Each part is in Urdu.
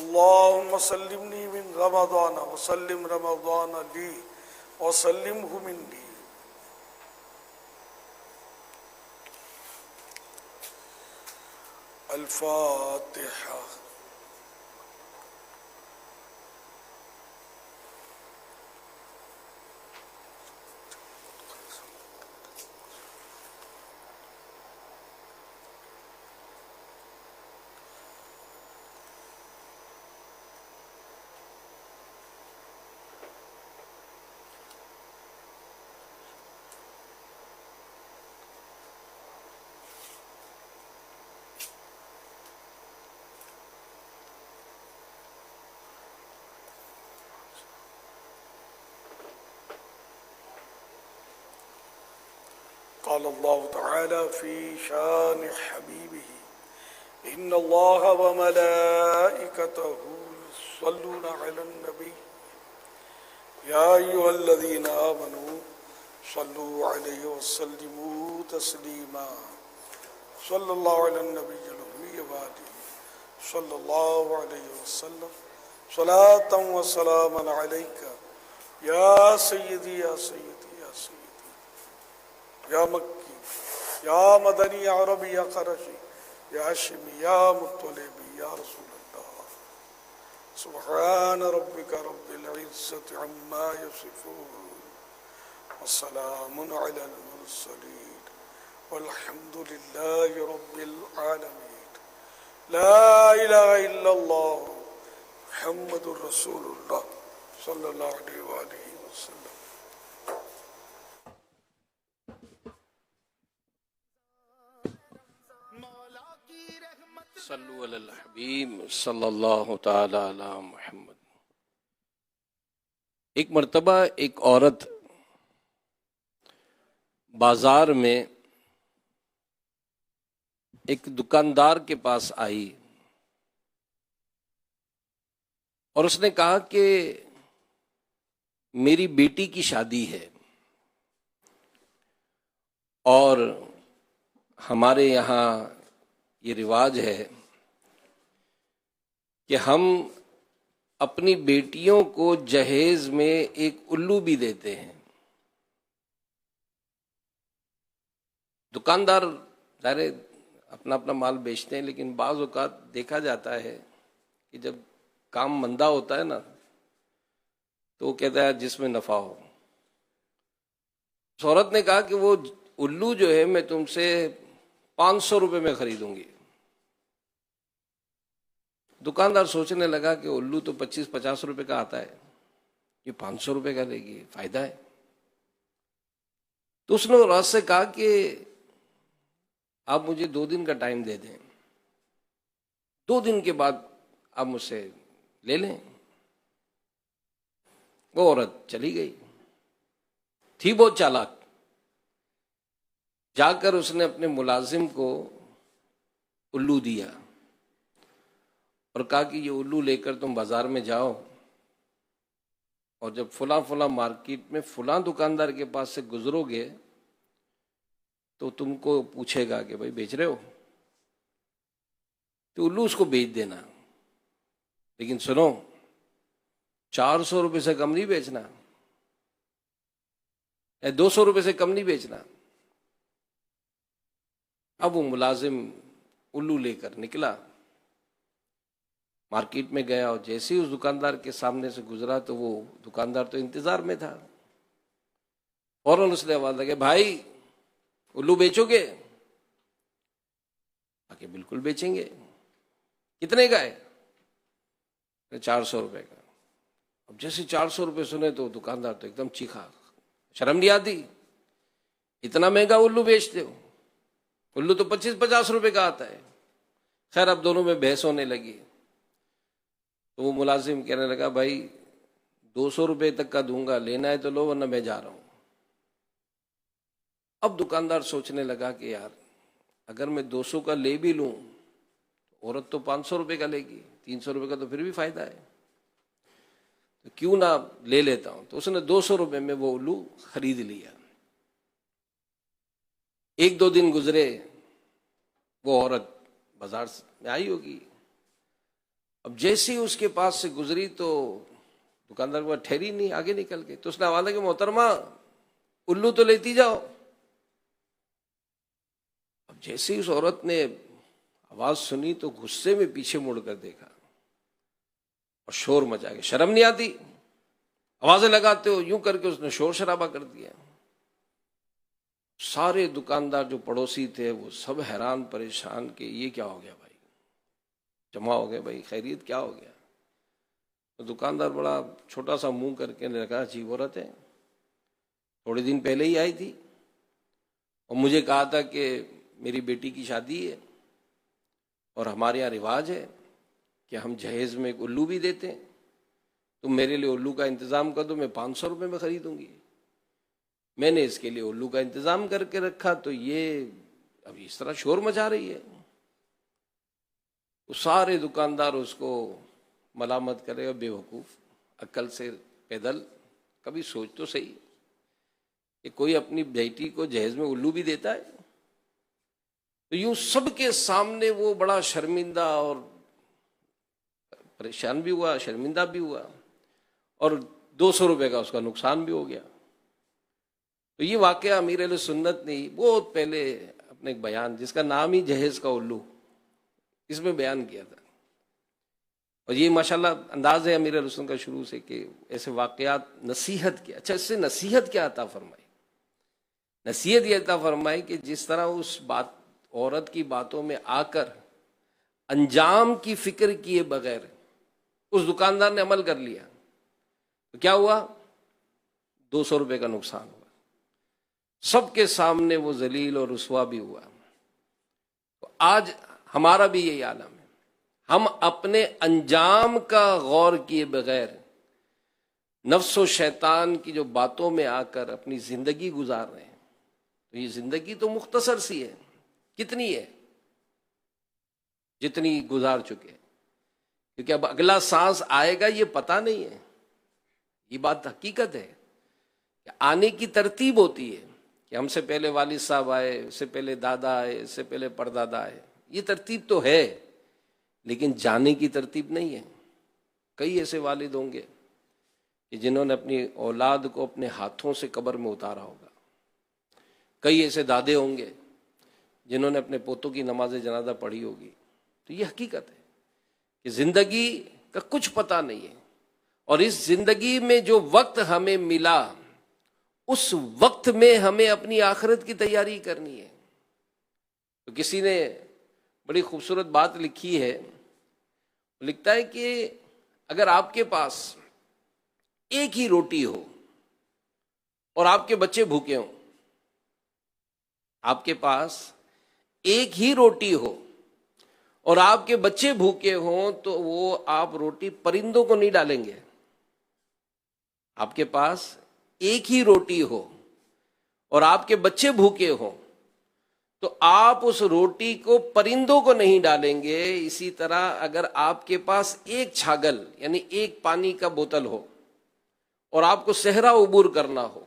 اللهم سلمني من رمضان وسلم رمضان لي وسلمه مني. الفاتحة. قال الله تعالى في شان حبيبه إن الله وملائكته يصلون على النبي يا أيها الذين آمنوا صلوا عليه وسلموا تسليما. صلى الله على النبي الأمي وآله صلى الله عليه وسلم صلاة وسلاما عليك يا سيدي يا سيدي يا سيدي یا مکی یا مدنی یا عربی یا قرشی یا ہاشمی یا مطلبی یا رسول اللہ. سبحان ربک رب العزت عما یصفون وسلام علی المرسلین والحمد للہ رب العالمین. لا الہ الا اللہ محمد رسول اللہ صلی اللہ علیہ وآلہ وسلم. صلو علی الحبیب صلی اللہ تعالی علی محمد. ایک مرتبہ ایک عورت بازار میں ایک دکاندار کے پاس آئی اور اس نے کہا کہ میری بیٹی کی شادی ہے اور ہمارے یہاں یہ رواج ہے کہ ہم اپنی بیٹیوں کو جہیز میں ایک الو بھی دیتے ہیں. دکاندار ظاہر اپنا اپنا مال بیچتے ہیں، لیکن بعض اوقات دیکھا جاتا ہے کہ جب کام مندہ ہوتا ہے نا تو وہ کہتا ہے جس میں نفع ہو. اس عورت نے کہا کہ وہ الو جو ہے میں تم سے 500 روپے میں خریدوں گی. دکاندار سوچنے لگا کہ الو تو 25-50 روپے کا آتا ہے، یہ 500 روپے کا لے گی، فائدہ ہے. تو اس نے عورت سے کہا کہ آپ مجھے 2 دن کا ٹائم دے دیں، 2 دن کے بعد آپ مجھ سے لے لیں. وہ عورت چلی گئی، تھی بہت چالاک. جا کر اس نے اپنے ملازم کو الو دیا اور کہا کہ یہ الو لے کر تم بازار میں جاؤ اور جب فلاں فلاں مارکیٹ میں فلاں دکاندار کے پاس سے گزرو گے تو تم کو پوچھے گا کہ بھائی بیچ رہے ہو، تو الو اس کو بیچ دینا. لیکن سنو 400 روپے سے کم نہیں بیچنا، 200 روپے سے کم نہیں بیچنا. اب وہ ملازم الو لے کر نکلا، مارکیٹ میں گیا اور جیسے ہی اس دکاندار کے سامنے سے گزرا تو وہ دکاندار تو انتظار میں تھا. فوراً اس نے آواز لگا بھائی الو بیچو گے؟ کہ بالکل بیچیں گے. کتنے کا ہے؟ 400 روپے کا. اب جیسے 400 روپے سنے تو دکاندار تو ایک دم چیخا، شرم نہیں آتی، اتنا مہنگا الو بیچتے ہو؟ الو تو 25-50 روپے کا آتا ہے. خیر اب دونوں میں بحث ہونے لگی. تو وہ ملازم کہنے لگا بھائی 200 روپے تک کا دوں گا، لینا ہے تو لو ورنہ میں جا رہا ہوں. اب دکاندار سوچنے لگا کہ یار اگر میں 200 کا لے بھی لوں عورت تو 500 روپے کا لے گی، 300 روپے کا تو پھر بھی فائدہ ہے، تو کیوں نہ لے لیتا ہوں. تو اس نے 200 روپے میں وہ الو خرید لیا. 1-2 دن گزرے، وہ عورت بازار میں آئی ہوگی. اب جیسے ہی اس کے پاس سے گزری تو دکاندار کو ٹھہری نہیں، آگے نکل گئی. تو اس نے آواز دی کہ محترمہ الو تو لیتی جاؤ. اب جیسے ہی اس عورت نے آواز سنی تو غصے میں پیچھے مڑ کر دیکھا اور شور مچا کے، شرم نہیں آتی، آوازیں لگاتے ہو، یوں کر کے اس نے شور شرابہ کر دیا. سارے دکاندار جو پڑوسی تھے وہ سب حیران پریشان کہ یہ کیا ہو گیا بھائی، جمع ہو گئے بھائی خیریت کیا ہو گیا. تو دکاندار بڑا چھوٹا سا منہ کر کے نے کہا جی عورت ہے، تھوڑے دن پہلے ہی آئی تھی اور مجھے کہا تھا کہ میری بیٹی کی شادی ہے اور ہمارے یہاں رواج ہے کہ ہم جہیز میں ایک الو بھی دیتے ہیں، تم میرے لیے الو کا انتظام کر دو، میں 500 روپے میں خریدوں گی. میں نے اس کے لیے الو کا انتظام کر کے رکھا تو یہ اب اس طرح شور مچا رہی ہے. وہ سارے دکاندار اس کو ملامت کرے گا، بے وقوف، عقل سے پیدل، کبھی سوچ تو صحیح کہ کوئی اپنی بیٹی کو جہیز میں الو بھی دیتا ہے. تو یوں سب کے سامنے وہ بڑا شرمندہ اور پریشان بھی ہوا، شرمندہ بھی ہوا، اور 200 روپے کا اس کا نقصان بھی ہو گیا. تو یہ واقعہ امیر اہل سنت نے بہت پہلے اپنے ایک بیان جس کا نام ہی جہیز کا الو، اس میں بیان کیا تھا. اور یہ ماشاءاللہ انداز ہے امیر اہل سنت کا شروع سے کہ ایسے واقعات نصیحت کیا. اچھا، اس سے نصیحت کیا عطا فرمائی؟ نصیحت یہ عطا فرمائی کہ جس طرح اس بات عورت کی باتوں میں آ کر انجام کی فکر کیے بغیر اس دکاندار نے عمل کر لیا تو کیا ہوا؟ 200 روپے کا نقصان ہوا، سب کے سامنے وہ ذلیل اور رسوا بھی ہوا. تو آج ہمارا بھی یہی عالم ہے، ہم اپنے انجام کا غور کیے بغیر نفس و شیطان کی جو باتوں میں آ کر اپنی زندگی گزار رہے ہیں. تو یہ زندگی تو مختصر سی ہے، کتنی ہے جتنی گزار چکے، کیونکہ اب اگلا سانس آئے گا یہ پتہ نہیں ہے. یہ بات حقیقت ہے کہ آنے کی ترتیب ہوتی ہے کہ ہم سے پہلے والد صاحب آئے، اس سے پہلے دادا آئے، اس سے پہلے پردادا آئے. یہ ترتیب تو ہے لیکن جانے کی ترتیب نہیں ہے. کئی ایسے والد ہوں گے کہ جنہوں نے اپنی اولاد کو اپنے ہاتھوں سے قبر میں اتارا ہوگا. کئی ایسے دادے ہوں گے جنہوں نے اپنے پوتوں کی نماز جنازہ پڑھی ہوگی. تو یہ حقیقت ہے کہ زندگی کا کچھ پتہ نہیں ہے، اور اس زندگی میں جو وقت ہمیں ملا اس وقت میں ہمیں اپنی آخرت کی تیاری کرنی ہے. تو کسی نے بڑی خوبصورت بات لکھی ہے، لکھتا ہے کہ اگر آپ کے پاس ایک ہی روٹی ہو اور آپ کے بچے بھوکے ہوں، آپ کے پاس ایک ہی روٹی ہو اور آپ کے بچے بھوکے ہوں تو وہ آپ روٹی پرندوں کو نہیں ڈالیں گے. آپ کے پاس ایک ہی روٹی ہو اور آپ کے بچے بھوکے ہوں تو آپ اس روٹی کو پرندوں کو نہیں ڈالیں گے. اسی طرح اگر آپ کے پاس ایک چھاگل یعنی ایک پانی کا بوتل ہو اور آپ کو صحرا عبور کرنا ہو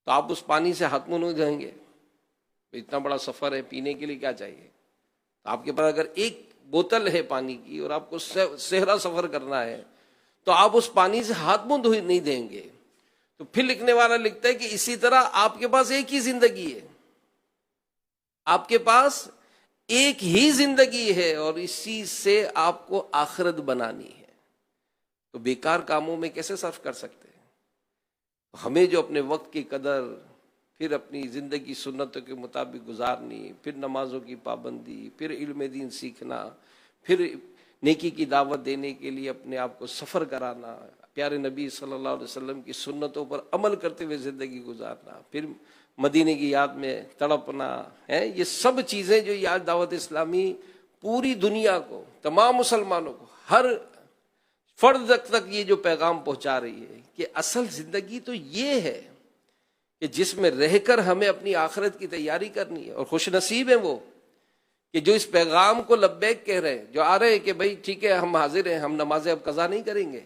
تو آپ اس پانی سے ہاتھ منہ نہیں دھوئیں گے. اتنا بڑا سفر ہے، پینے کے لیے کیا چاہیے؟ تو آپ کے پاس اگر ایک بوتل ہے پانی کی اور آپ کو صحرا سفر کرنا ہے تو آپ اس پانی سے ہاتھ منہ نہیں دیں گے. تو پھر لکھنے والا لکھتا ہے کہ اسی طرح آپ کے پاس ایک ہی زندگی ہے، آپ کے پاس ایک ہی زندگی ہے اور اسی سے آپ کو آخرت بنانی ہے. تو بیکار کاموں میں کیسے صرف کر سکتے ہیں؟ ہمیں جو اپنے وقت کی قدر، پھر اپنی زندگی سنتوں کے مطابق گزارنی، پھر نمازوں کی پابندی، پھر علم دین سیکھنا، پھر نیکی کی دعوت دینے کے لیے اپنے آپ کو سفر کرانا، پیارے نبی صلی اللہ علیہ وسلم کی سنتوں پر عمل کرتے ہوئے زندگی گزارنا، پھر مدینے کی یاد میں تڑپنا ہے. یہ سب چیزیں جو یاد دعوت اسلامی پوری دنیا کو، تمام مسلمانوں کو، ہر فرد تک یہ جو پیغام پہنچا رہی ہے کہ اصل زندگی تو یہ ہے کہ جس میں رہ کر ہمیں اپنی آخرت کی تیاری کرنی ہے. اور خوش نصیب ہیں وہ کہ جو اس پیغام کو لبیک کہہ رہے ہیں، جو آ رہے ہیں کہ بھائی ٹھیک ہے ہم حاضر ہیں، ہم نمازیں اب قضا نہیں کریں گے،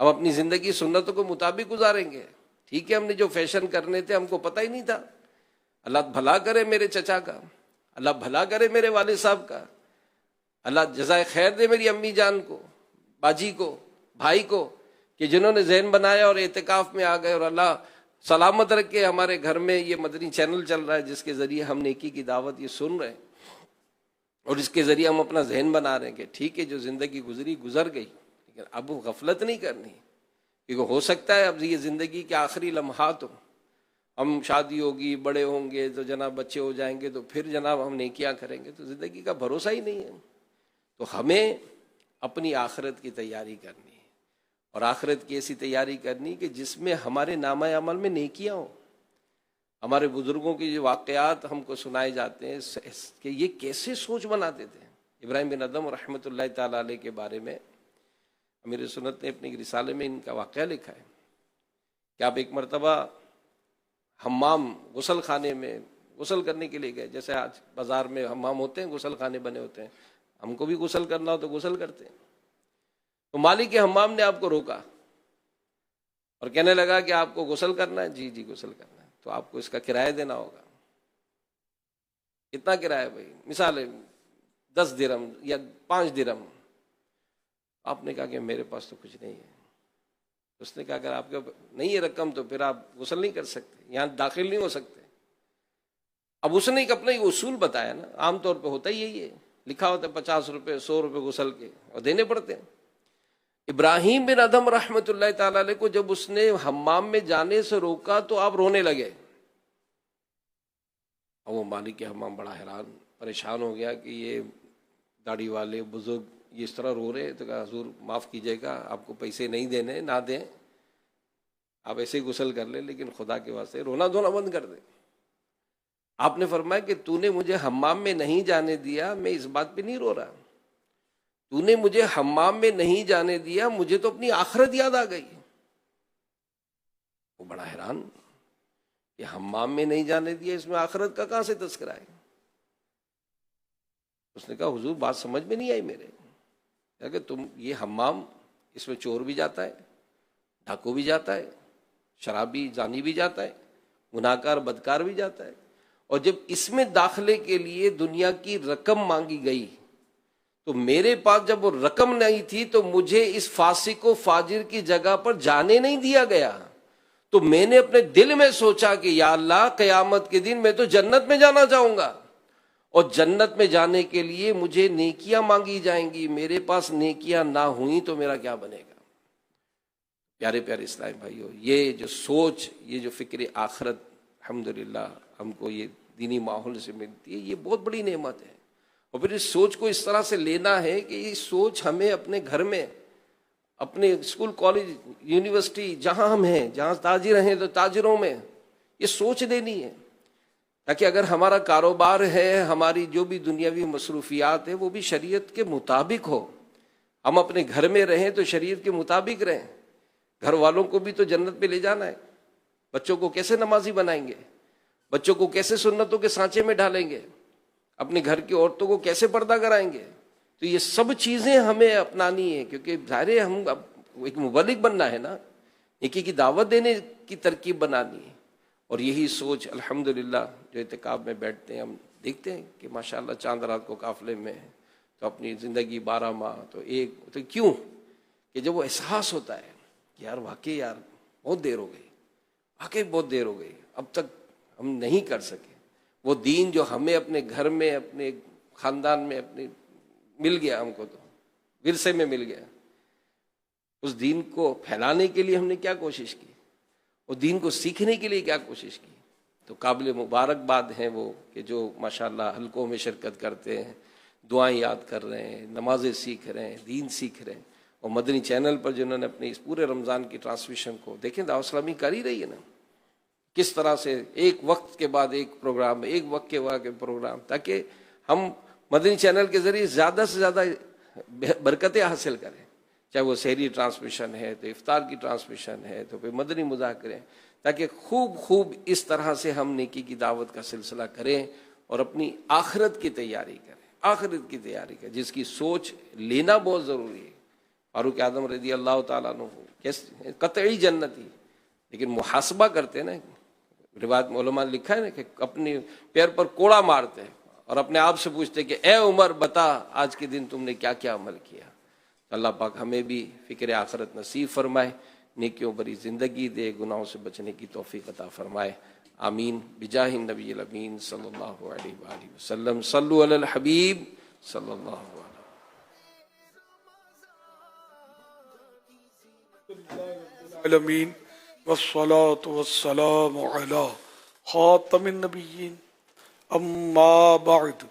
اب اپنی زندگی سنتوں کے مطابق گزاریں گے. ٹھیک ہے، ہم نے جو فیشن کرنے تھے ہم کو پتہ ہی نہیں تھا. اللہ بھلا کرے میرے چچا کا، اللہ بھلا کرے میرے والد صاحب کا. اللہ جزائے خیر دے میری امی جان کو، باجی کو، بھائی کو، کہ جنہوں نے ذہن بنایا اور اعتکاف میں آ گئے، اور اللہ سلامت رکھے ہمارے گھر میں یہ مدنی چینل چل رہا ہے جس کے ذریعے ہم نیکی کی دعوت یہ سن رہے ہیں، اور اس کے ذریعے ہم اپنا ذہن بنا رہے ہیں کہ ٹھیک ہے جو زندگی گزری گزر گئی، لیکن اب غفلت نہیں کرنی، کیونکہ ہو سکتا ہے اب یہ زندگی کے آخری لمحات ہوں، ہم شادی ہوگی، بڑے ہوں گے تو جناب بچے ہو جائیں گے تو پھر جناب ہم نیکیاں کریں گے، تو زندگی کا بھروسہ ہی نہیں ہے۔ تو ہمیں اپنی آخرت کی تیاری کرنی ہے، اور آخرت کی ایسی تیاری کرنی کہ جس میں ہمارے نامہ عمل میں نیکیاں ہوں۔ ہمارے بزرگوں کی جو واقعات ہم کو سنائے جاتے ہیں کہ یہ کیسے سوچ بناتے تھے۔ ابراہیم بن ادم رحمۃ اللہ تعالیٰ علیہ کے بارے میں امیر سنت نے اپنے رسالے میں ان کا واقعہ لکھا ہے کہ آپ ایک مرتبہ حمام غسل خانے میں غسل کرنے کے لیے گئے، جیسے آج بازار میں حمام ہوتے ہیں، غسل خانے بنے ہوتے ہیں، ہم کو بھی غسل کرنا ہو تو غسل کرتے ہیں۔ تو مالک حمام نے آپ کو روکا اور کہنے لگا کہ آپ کو غسل کرنا ہے؟ جی جی غسل کرنا ہے، تو آپ کو اس کا کرایہ دینا ہوگا۔ کتنا کرایہ بھائی؟ مثال ہے 10 درہم یا 5 درہم۔ آپ نے کہا کہ میرے پاس تو کچھ نہیں ہے۔ اس نے کہا اگر آپ کے نہیں ہے رقم تو پھر آپ غسل نہیں کر سکتے، یہاں داخل نہیں ہو سکتے۔ اب اس نے ایک اپنا یہ اصول بتایا نا، عام طور پہ ہوتا ہی یہی ہے، لکھا ہوتا ہے 50 روپے 100 روپے غسل کے، اور دینے پڑتے ہیں۔ ابراہیم بن ادم رحمۃ اللہ تعالی علیہ کو جب اس نے حمام میں جانے سے روکا تو آپ رونے لگے، اور وہ مالک حمام بڑا حیران پریشان ہو گیا کہ یہ داڑھی والے بزرگ یہ اس طرح رو رہے، تو کہا حضور معاف کیجیے گا، آپ کو پیسے نہیں دینے، نہ دیں، آپ ایسے ہی غسل کر لیں، لیکن خدا کے واسطے رونا دھونا بند کر دیں۔ آپ نے فرمایا کہ تو نے مجھے حمام میں نہیں جانے دیا، میں اس بات پہ نہیں رو رہا، تو نے مجھے حمام میں نہیں جانے دیا، مجھے تو اپنی آخرت یاد آ گئی۔ وہ بڑا حیران کہ حمام میں نہیں جانے دیا، اس میں آخرت کا کہاں سے تذکرہ ہے؟ اس نے کہا حضور بات سمجھ میں نہیں آئی میرے، کہ تم یہ حمام، اس میں چور بھی جاتا ہے، ڈاکو بھی جاتا ہے، شرابی زانی بھی جاتا ہے، گناہ کار بدکار بھی جاتا ہے، اور جب اس میں داخلے کے لیے دنیا کی رقم مانگی گئی تو میرے پاس جب وہ رقم نہیں تھی تو مجھے اس فاسق و فاجر کی جگہ پر جانے نہیں دیا گیا، تو میں نے اپنے دل میں سوچا کہ یا اللہ قیامت کے دن میں تو جنت میں جانا چاہوں گا، اور جنت میں جانے کے لیے مجھے نیکیاں مانگی جائیں گی، میرے پاس نیکیاں نہ ہوئیں تو میرا کیا بنے گا؟ پیارے پیارے اسلام بھائیو، یہ جو سوچ، یہ جو فکر آخرت الحمدللہ ہم کو یہ دینی ماحول سے ملتی ہے، یہ بہت بڑی نعمت ہے۔ اور پھر اس سوچ کو اس طرح سے لینا ہے کہ یہ سوچ ہمیں اپنے گھر میں، اپنے اسکول کالج یونیورسٹی جہاں ہم ہیں، جہاں تاجر ہیں تو تاجروں میں یہ سوچ دینی ہے، تاکہ اگر ہمارا کاروبار ہے، ہماری جو بھی دنیاوی مصروفیات ہے وہ بھی شریعت کے مطابق ہو، ہم اپنے گھر میں رہیں تو شریعت کے مطابق رہیں۔ گھر والوں کو بھی تو جنت پہ لے جانا ہے، بچوں کو کیسے نمازی بنائیں گے، بچوں کو کیسے سنتوں کے سانچے میں ڈالیں گے، اپنے گھر کی عورتوں کو کیسے پردہ کرائیں گے، تو یہ سب چیزیں ہمیں اپنانی ہے، کیونکہ ظاہر ہے ہم ایک مبلغ بننا ہے نا، نیکی کی دعوت دینے کی ترکیب بنانی ہے۔ اور یہی سوچ الحمدللہ جو اعتکاف میں بیٹھتے ہیں ہم دیکھتے ہیں کہ ماشاءاللہ چاند رات کو قافلے میں ہیں، تو اپنی زندگی 12 ماہ تو کیوں کہ جب وہ احساس ہوتا ہے کہ یار واقعی یار بہت دیر ہو گئی، واقعی بہت دیر ہو گئی، اب تک ہم نہیں کر سکے وہ دین جو ہمیں اپنے گھر میں، اپنے خاندان میں اپنے مل گیا، ہم کو تو ورثے میں مل گیا، اس دین کو پھیلانے کے لیے ہم نے کیا کوشش کی، اور دین کو سیکھنے کے لیے کیا کوشش کی۔ تو قابل مبارکباد ہیں وہ کہ جو ماشاءاللہ حلقوں میں شرکت کرتے ہیں، دعائیں یاد کر رہے ہیں، نمازیں سیکھ رہے ہیں، دین سیکھ رہے ہیں، اور مدنی چینل پر جنہوں نے اپنے اس پورے رمضان کی ٹرانسمیشن کو دیکھیں، دعوت اسلامی کر ہی رہی ہے نا، کس طرح سے ایک وقت کے بعد ایک پروگرام، ایک وقت کے بعد ایک پروگرام، تاکہ ہم مدنی چینل کے ذریعے زیادہ سے زیادہ برکتیں حاصل کریں، چاہے وہ سحری ٹرانسمیشن ہے تو افطار کی ٹرانسمیشن ہے تو پھر مدنی مذاکرے، تاکہ خوب اس طرح سے ہم نیکی کی دعوت کا سلسلہ کریں اور اپنی آخرت کی تیاری کریں، آخرت کی تیاری کریں، جس کی سوچ لینا بہت ضروری ہے۔ فاروق اعظم رضی اللہ تعالیٰ عنہ قطعی جنتی، لیکن محاسبہ کرتے نا، روایت میں علماء نے لکھا ہے نا کہ اپنے پیر پر کوڑا مارتے ہیں، اور اپنے آپ سے پوچھتے کہ اے عمر بتا آج کے دن تم نے کیا کیا عمل کیا. اللہ پاک ہمیں بھی فکر آخرت نصیب فرمائے، نیکیوں بری زندگی دے، گناہوں سے بچنے کی توفیق عطا فرمائے. آمین بجاہ النبی الامین صلی اللہ علیہ وآلہ وسلم. صلو علی الحبیب صلی اللہ علیہ وسلم. العالمین والصلاة والسلام علی خاتم النبیین اما بعد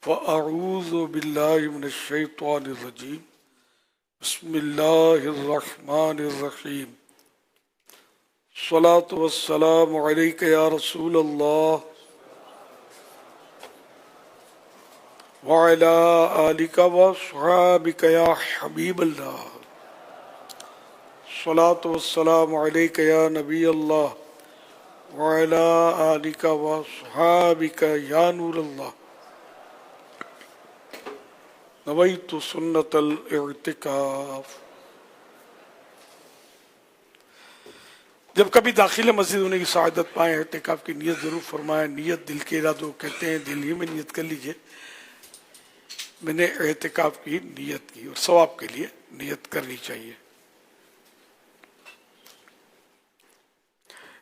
فاعوذ باللہ من الشیطان الرجیم بسم اللہ الرحمن الرحیم. الصلاة والسلام علیک یا رسول اللہ وعلی آلک واصحابک یا حبیب اللہ. الصلاة والسلام علیک یا نبی اللہ وعلی آلک واصحابک یا نور اللہ. نویت سنت الاعتکاف. جب کبھی داخل مسجد ہونے کی سعادت پائیں اعتکاف کی نیت ضرور فرمائیں. نیت دل کے ارادوں کہتے ہیں، دل ہی میں نیت کر لیجئے میں نے اعتکاف کی نیت کی، اور ثواب کے لیے نیت کرنی چاہیے.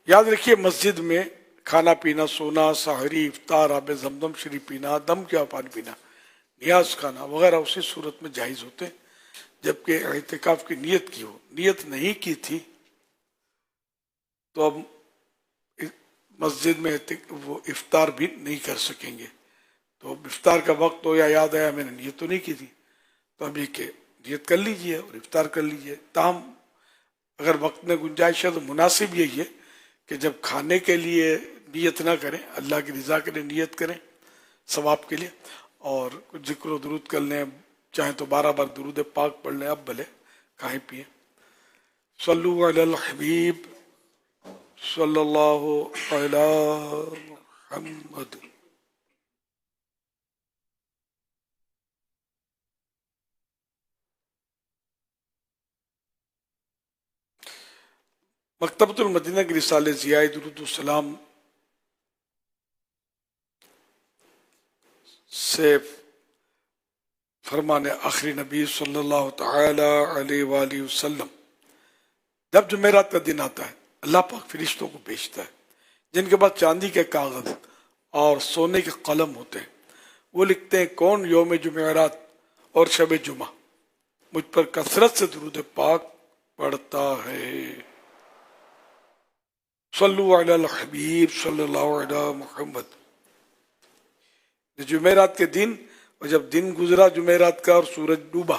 یاد رکھیے مسجد میں کھانا پینا، سونا، سحری، افطار، آب زمزم شریف پینا، دم کیا پانی پینا، نیاز کھانا وغیرہ اسی صورت میں جائز ہوتے ہیں جبکہ اعتکاف کی نیت کی ہو. نیت نہیں کی تھی تو اب مسجد میں وہ افطار بھی نہیں کر سکیں گے. تو اب افطار کا وقت ہو یا یاد آیا میں نے نیت تو نہیں کی تھی، تو اب یہ کہ نیت کر لیجئے اور افطار کر لیجئے. تاہم اگر وقت میں گنجائش ہے تو مناسب یہی ہے کہ جب کھانے کے لیے نیت نہ کریں، اللہ کی رضا کے لیے نیت کریں ثواب کے لیے، اور کچھ ذکر و درود کر لیں، چاہیں تو 12 بار درود پاک پڑھ لیں، اب بھلے کھائیں پیئیں. صلو علی الحبیب صلی اللہ علی محمد. مکتبۃ المدینہ کی رسالے ضیاء درود السلام سے فرمان آخری نبی صلی اللہ تعالی علیہ وآلہ وسلم، جب جمعرات کا دن آتا ہے اللہ پاک فرشتوں کو بھیجتا ہے جن کے پاس چاندی کے کاغذ اور سونے کے قلم ہوتے ہیں. وہ لکھتے ہیں کون یوم جمعرات اور شب جمعہ مجھ پر کثرت سے درود پاک پڑھتا ہے. صلو علی الحبیب صلی اللہ علیہ محمد. جمعرات کے دن، اور جب دن گزرا جمعرات کا اور سورج ڈوبا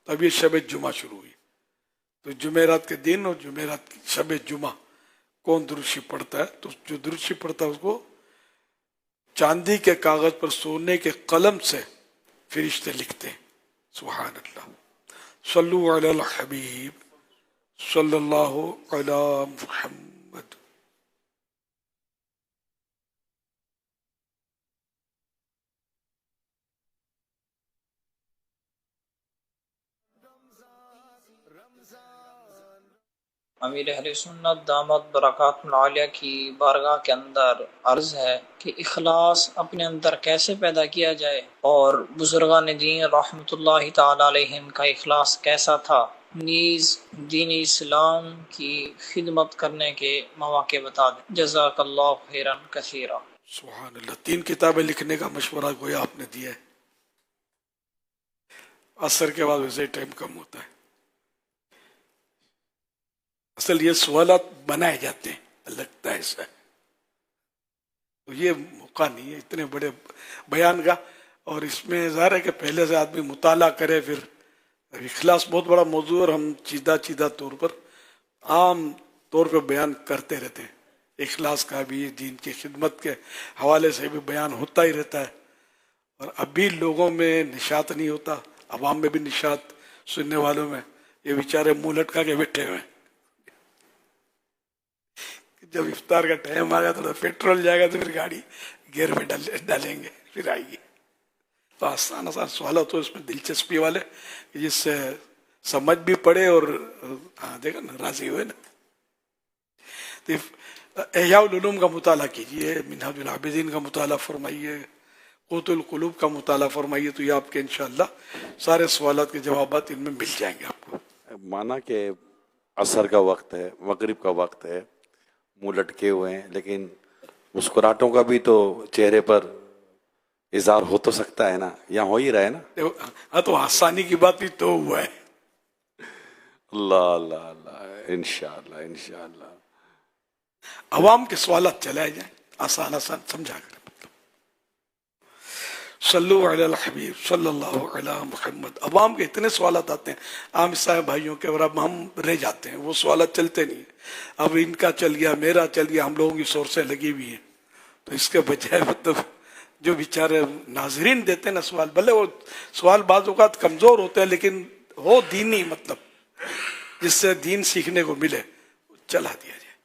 تو اب یہ شب جمعہ شروع ہوئی. تو جمعرات کے دن اور جمعرات کی شب جمعہ کون درود پڑھتا ہے؟ تو جو درود پڑھتا ہے اس کو چاندی کے کاغذ پر سونے کے قلم سے فرشتے لکھتے ہیں. سبحان اللہ. صلو علی الحبیب صلی اللہ علی محمد. امیر اہل سنت دامت برکات العالیہ کی بارگاہ کے اندر عرض ہے کہ اخلاص اپنے اندر کیسے پیدا کیا جائے، اور بزرگان دین رحمۃ اللہ تعالی علیہم کا اخلاص کیسا تھا، نیز دین اسلام کی خدمت کرنے کے مواقع بتا دیں. جزاک اللہ خیرا کثیرا. سبحان اللہ. 3 کتابیں لکھنے کا مشورہ گویا آپ نے دیا ہے. عصر کے بعد ویسے ٹائم کم ہوتا ہے. اصل یہ سوالات بنائے جاتے ہیں، لگتا ہے ایسا، تو یہ موقع نہیں ہے اتنے بڑے بیان کا. اور اس میں ظاہر ہے کہ پہلے سے آدمی مطالعہ کرے. پھر اخلاص بہت بڑا موضوع اور ہم چیدہ طور پر عام طور پہ بیان کرتے رہتے ہیں. اخلاص کا بھی دین کی خدمت کے حوالے سے بھی بیان ہوتا ہی رہتا ہے. اور ابھی لوگوں میں نشاط نہیں ہوتا، عوام میں بھی نشاط، سننے والوں میں. یہ بیچارے منہ لٹکا کے بیٹھے ہوئے ہیں. جب افطار کا ٹائم آ گیا تو پیٹرول جائے گا تو پھر گاڑی گیئر میں ڈالیں گے، پھر آئے گی. تو آسان سوالات تو اس میں دلچسپی والے جس سے سمجھ بھی پڑے اور دیکھا نا راضی ہوئے نا. تو احیاء العلوم کا مطالعہ کیجیے، منہاج العابدین کا مطالعہ فرمائیے، قوت القلوب کا مطالعہ فرمائیے تو یہ آپ کے انشاءاللہ سارے سوالات کے جوابات ان میں مل جائیں گے آپ کو. مانا کہ عصر کا وقت ہے، مغرب کا وقت ہے، منہ لٹکے ہوئے ہیں، لیکن مسکراہٹوں کا بھی تو چہرے پر اظہار ہو تو سکتا ہے نا، یا ہو ہی رہا ہے نا. ہاں تو آسانی کی بات بھی تو ہوا ہے. اللہ اللہ اللہ، انشاءاللہ انشاءاللہ. عوام کے سوالات چلائے جائیں آسان آسان سمجھا کر. صلو علی الحبیب صلی اللہ علی محمد. عوام کے اتنے سوالات آتے ہیں عام عیسائی بھائیوں کے، اور اب ہم رہ جاتے ہیں، وہ سوالات چلتے نہیں ہیں. اب ان کا چل گیا، میرا چل گیا، ہم لوگوں کی سورسیں لگی ہوئی ہیں. تو اس کے بجائے مطلب جو بیچارے ناظرین دیتے ہیں نا سوال، بھلے وہ سوال بعض اوقات کمزور ہوتے ہیں لیکن ہو دینی، مطلب جس سے دین سیکھنے کو ملے، چلا دیا جائے.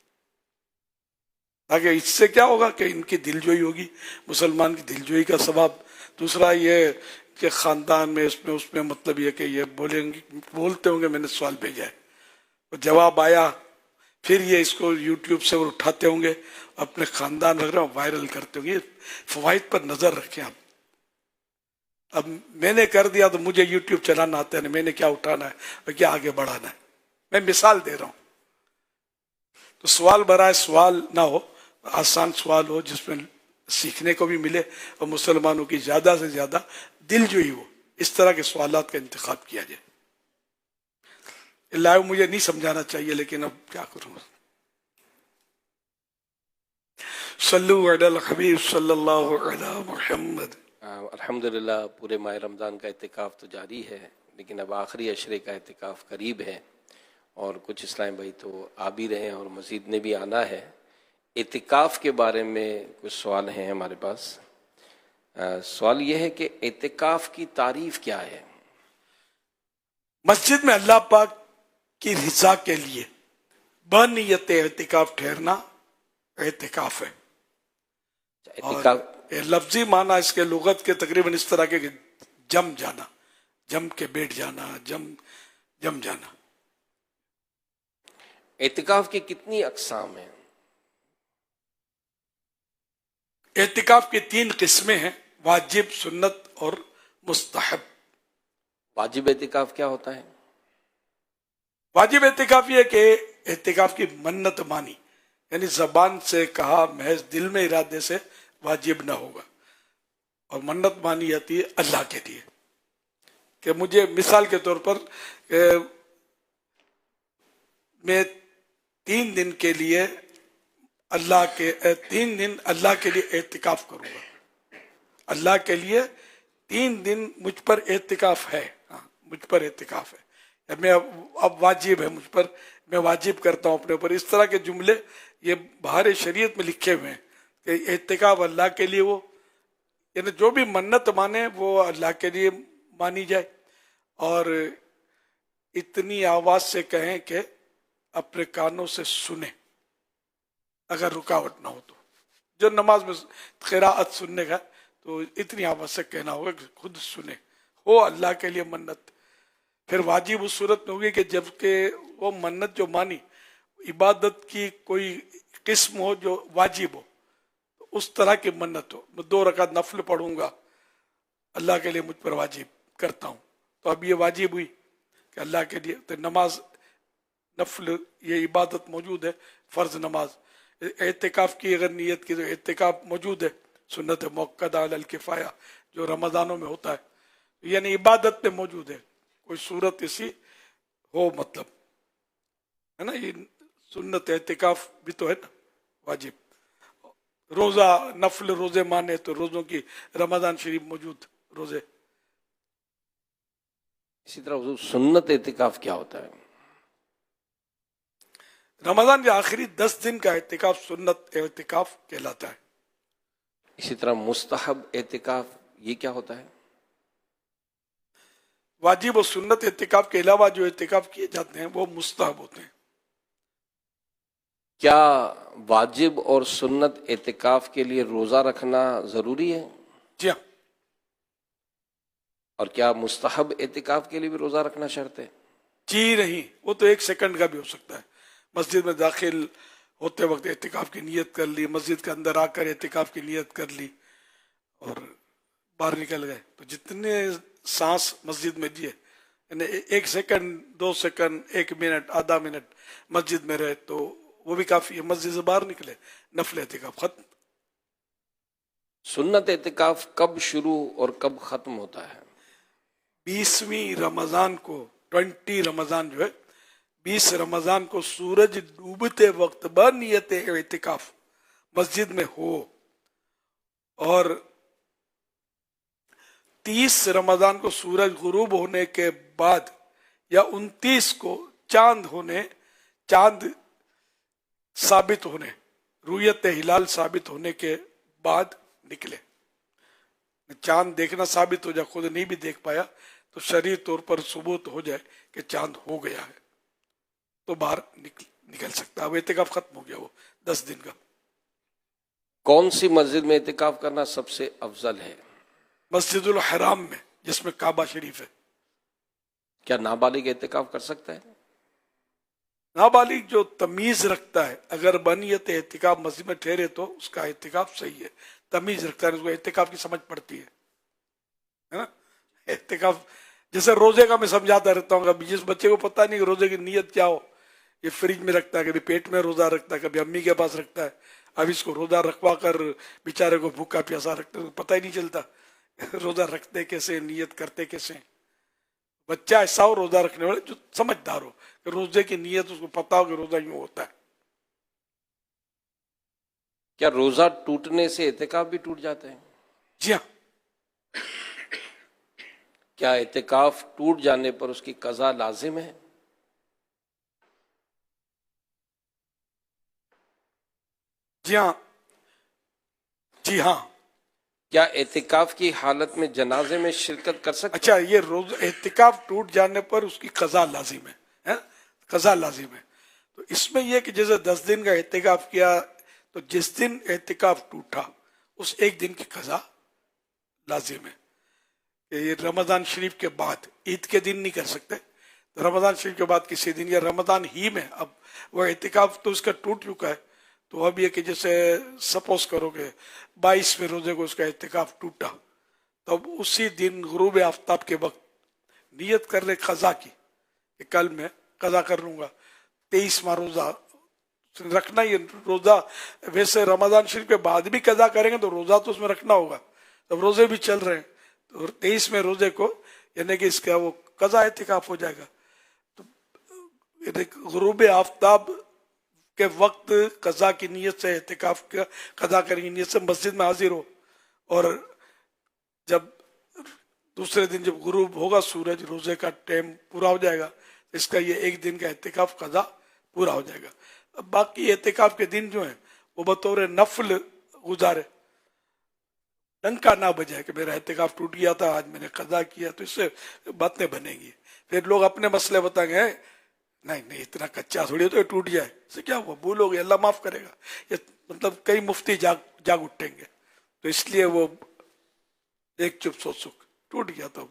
تاکہ اس سے کیا ہوگا کہ ان کی دلجوئی ہوگی، مسلمان کی دلجوئی کا ثواب. دوسرا یہ کہ خاندان میں اس میں مطلب یہ کہ یہ بولتے ہوں گے میں نے سوال بھیجا ہے، جواب آیا، پھر یہ اس کو یوٹیوب سے اٹھاتے ہوں گے، اپنے خاندان وغیرہ وائرل کرتے ہوں گے. فوائد پر نظر رکھیں آپ. اب میں نے کر دیا تو مجھے یوٹیوب چلانا آتا ہے، میں نے کیا اٹھانا ہے اور کیا آگے بڑھانا ہے. میں مثال دے رہا ہوں. تو سوال برائے سوال نہ ہو، آسان سوال ہو جس میں سیکھنے کو بھی ملے اور مسلمانوں کی زیادہ سے زیادہ دلجوئی ہو. اس طرح کے سوالات کا انتخاب کیا جائے. لائیو مجھے نہیں سمجھانا چاہیے لیکن اب کیا کروں. صلو علی الحبیب صلی اللہ علی محمد. الحمدللہ پورے ماہ رمضان کا اعتکاف تو جاری ہے، لیکن اب آخری عشرے کا اعتکاف قریب ہے، اور کچھ اسلام بھائی تو آ بھی رہے ہیں اور مزید نے بھی آنا ہے. اعتکاف کے بارے میں کچھ سوال ہیں ہمارے پاس. سوال یہ ہے کہ اعتکاف کی تعریف کیا ہے؟ مسجد میں اللہ پاک کی رضا کے لیے بنیت اعتکاف ٹھہرنا اعتکاف ہے. اعتکاف لفظی معنی اس کے لغت کے تقریباً اس طرح کے کہ جم جانا، جم کے بیٹھ جانا، جم جانا. اعتکاف کی کتنی اقسام ہیں؟ اعتکاف کی 3 قسمیں ہیں: واجب، سنت اور مستحب. واجب اعتکاف کیا ہوتا ہے؟ واجب اعتکاف یہ کہ اعتکاف کی منت مانی، یعنی زبان سے کہا، محض دل میں ارادے سے واجب نہ ہوگا. اور منت مانی جاتی ہے اللہ کے لیے کہ مجھے مثال کے طور پر میں 3 دن کے لیے اللہ کے 3 دن اللہ کے لیے اعتکاف کروں گا. اللہ کے لیے 3 دن مجھ پر اعتکاف ہے. مجھ پر اعتکاف ہے، میں اب واجب ہے مجھ پر، میں واجب کرتا ہوں اپنے اوپر. اس طرح کے جملے یہ بہار شریعت میں لکھے ہوئے ہیں کہ اعتکاف اللہ کے لیے، وہ یعنی جو بھی منت مانے وہ اللہ کے لیے مانی جائے. اور اتنی آواز سے کہیں کہ اپنے کانوں سے سنیں، اگر رکاوٹ نہ ہو تو. جو نماز میں قراءت سننے کا تو اتنی آواز سے کہنا ہوگا کہ خود سنے، ہو اللہ کے لیے منت. پھر واجب اس صورت میں ہوگی کہ جب کہ وہ منت جو مانی عبادت کی کوئی قسم ہو جو واجب ہو، تو اس طرح کی منت ہو. میں 2 رکعت نفل پڑھوں گا، اللہ کے لیے مجھ پر واجب کرتا ہوں. تو اب یہ واجب ہوئی کہ اللہ کے لیے. تو نماز نفل یہ عبادت موجود ہے، فرض نماز. اعتکاف کی اگر نیت کی تو اعتکاف موجود ہے، سنت موقدہ علی الکفایہ جو رمضانوں میں ہوتا ہے، یعنی عبادت میں موجود ہے. کوئی صورت ایسی ہو مطلب ہے نا. یہ سنت اعتکاف بھی تو ہے نا واجب. روزہ نفل روزے مانے تو روزوں کی رمضان شریف موجود روزے. اسی طرح حضور سنت اعتکاف کیا ہوتا ہے؟ رمضان کے آخری 10 دن کا اعتکاف سنت اعتکاف کہلاتا ہے. اسی طرح مستحب اعتکاف یہ کیا ہوتا ہے؟ واجب و سنت اعتکاف کے علاوہ جو اعتکاف کیے جاتے ہیں وہ مستحب ہوتے ہیں. کیا واجب اور سنت اعتکاف کے لیے روزہ رکھنا ضروری ہے؟ جی ہاں. اور کیا مستحب اعتکاف کے لیے بھی روزہ رکھنا شرط ہے؟ جی نہیں، وہ تو 1 سیکنڈ کا بھی ہو سکتا ہے. مسجد میں داخل ہوتے وقت اعتکاف کی نیت کر لی، مسجد کے اندر آ کر اعتکاف کی نیت کر لی، اور باہر نکل گئے تو جتنے سانس مسجد میں دیے، یعنی 1 سیکنڈ 2 سیکنڈ 1 منٹ آدھا منٹ مسجد میں رہے تو وہ بھی کافی ہے، مسجد سے باہر نکلے، نفل اعتکاف ختم۔ سنت اعتکاف کب شروع اور کب ختم ہوتا ہے؟ 20ویں رمضان کو، 20 رمضان جو ہے، 20 رمضان کو سورج ڈوبتے وقت بنیت اعتکاف مسجد میں ہو، اور 30 رمضان کو سورج غروب ہونے کے بعد یا 29 کو چاند ثابت ہونے، رویت ہلال ثابت ہونے کے بعد نکلے۔ چاند دیکھنا ثابت ہو جائے، خود نہیں بھی دیکھ پایا تو شرعی طور پر ثبوت ہو جائے کہ چاند ہو گیا ہے تو باہر نکل سکتا ہے۔ اب اعتکاف ختم ہو گیا، وہ 10 دن کا۔ کون سی مسجد میں اعتکاف کرنا سب سے افضل ہے؟ مسجد الحرام میں، جس میں کعبہ شریف ہے۔ کیا نابالغ اعتکاف کر سکتا ہے؟ نابالغ جو تمیز رکھتا ہے، اگر بنیت اعتکاف مسجد میں ٹھہرے تو اس کا اعتکاف صحیح ہے، تمیز رکھتا ہے، اس کو اعتکاف کی سمجھ پڑتی ہے نا۔ اعتکاف جیسے روزے کا میں سمجھاتا رہتا ہوں، ابھی جس بچے کو پتہ نہیں کہ روزے کی نیت کیا ہو، یہ فریج میں رکھتا ہے، کبھی پیٹ میں روزہ رکھتا ہے، کبھی امی کے پاس رکھتا ہے، اب اس کو روزہ رکھوا کر بیچارے کو بھوکا پیاسا رکھتے ہیں، پتہ ہی نہیں چلتا روزہ رکھتے کیسے، نیت کرتے کیسے۔ بچہ ایسا ہو روزہ رکھنے والے جو سمجھدار ہو کہ روزے کی نیت اس کو پتا ہو کہ روزہ یوں ہوتا ہے۔ کیا روزہ ٹوٹنے سے اعتکاف بھی ٹوٹ جاتا ہے؟ جی ہاں، کیا اعتکاف ٹوٹ جانے پر اس کی قضا لازم ہے؟ جی ہاں، جی ہاں۔ کیا اعتکاف کی حالت میں جنازے میں شرکت کر سکتے؟ اچھا، یہ اعتکاف ٹوٹ جانے پر اس کی قضا لازم ہے، قضا لازم ہے۔ تو اس میں یہ کہ جیسے 10 دن کا اعتکاف کیا تو جس دن اعتکاف ٹوٹا اس ایک دن کی قضا لازم ہے۔ کہ یہ رمضان شریف کے بعد، عید کے دن نہیں کر سکتے، رمضان شریف کے بعد کسی دن یا رمضان ہی میں، اب وہ اعتکاف تو اس کا ٹوٹ چکا ہے، تو اب یہ کہ جیسے سپوز کرو کہ 22ویں روزے کو اس کا اعتکاف ٹوٹا، تب اسی دن غروب آفتاب کے وقت نیت کر لے قضا کی کہ کل میں قضا کر لوں گا، 23واں روزہ رکھنا ہی روزہ۔ ویسے رمضان شریف کے بعد بھی قضا کریں گے تو روزہ تو اس میں رکھنا ہوگا، تب روزے بھی چل رہے ہیں تو 23ویں روزے کو یعنی کہ اس کا وہ قضا اعتکاف ہو جائے گا۔ تو غروب آفتاب کے وقت قضا کی نیت سے اعتکاف کا قضا کرنے کی نیت سے مسجد میں حاضر ہو، اور جب دوسرے دن جب غروب ہوگا سورج، روزے کا ٹائم پورا ہو جائے گا، اس کا یہ ایک دن کا اعتکاف قضا پورا ہو جائے گا۔ اب باقی اعتکاف کے دن جو ہیں وہ بطور نفل گزارے، ڈنکا نہ بجائے کہ میرا اعتکاف ٹوٹ گیا تھا آج میں نے قضا کیا، تو اس سے باتیں بنیں گی، پھر لوگ اپنے مسئلے بتائیں گے نہیں اتنا کچا تھوڑی تو یہ ٹوٹ جائے، اس سے کیا ہوا، بھولو گے اللہ معاف کرے گا۔ یہ مطلب کئی مفتی جاگ اٹھیں گے، تو اس لیے وہ ایک چپ سو سکھ ٹوٹ گیا تو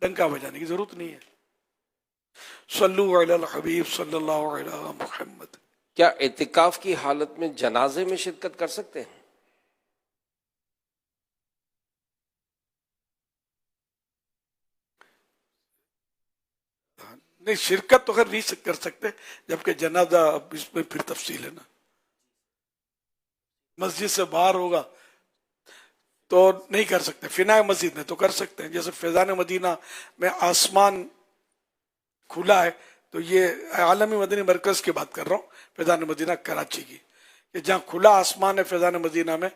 ڈنکا بجانے کی ضرورت نہیں ہے۔ صلو علی الحبیب صلی اللہ علیہ محمد۔ کیا اعتکاف کی حالت میں جنازے میں شرکت کر سکتے ہیں؟ نہیں، شرکت تو خیر نہیں کر سکتے، جبکہ جنازہ اب اس میں پھر تفصیل ہے نا، مسجد سے باہر ہوگا تو نہیں کر سکتے، فنائے مسجد میں تو کر سکتے ہیں۔ جیسے فیضان مدینہ میں آسمان کھلا ہے، تو یہ عالمی مدنی مرکز کی بات کر رہا ہوں، فیضان مدینہ کراچی کی، کہ جہاں کھلا آسمان ہے فیضان مدینہ میں،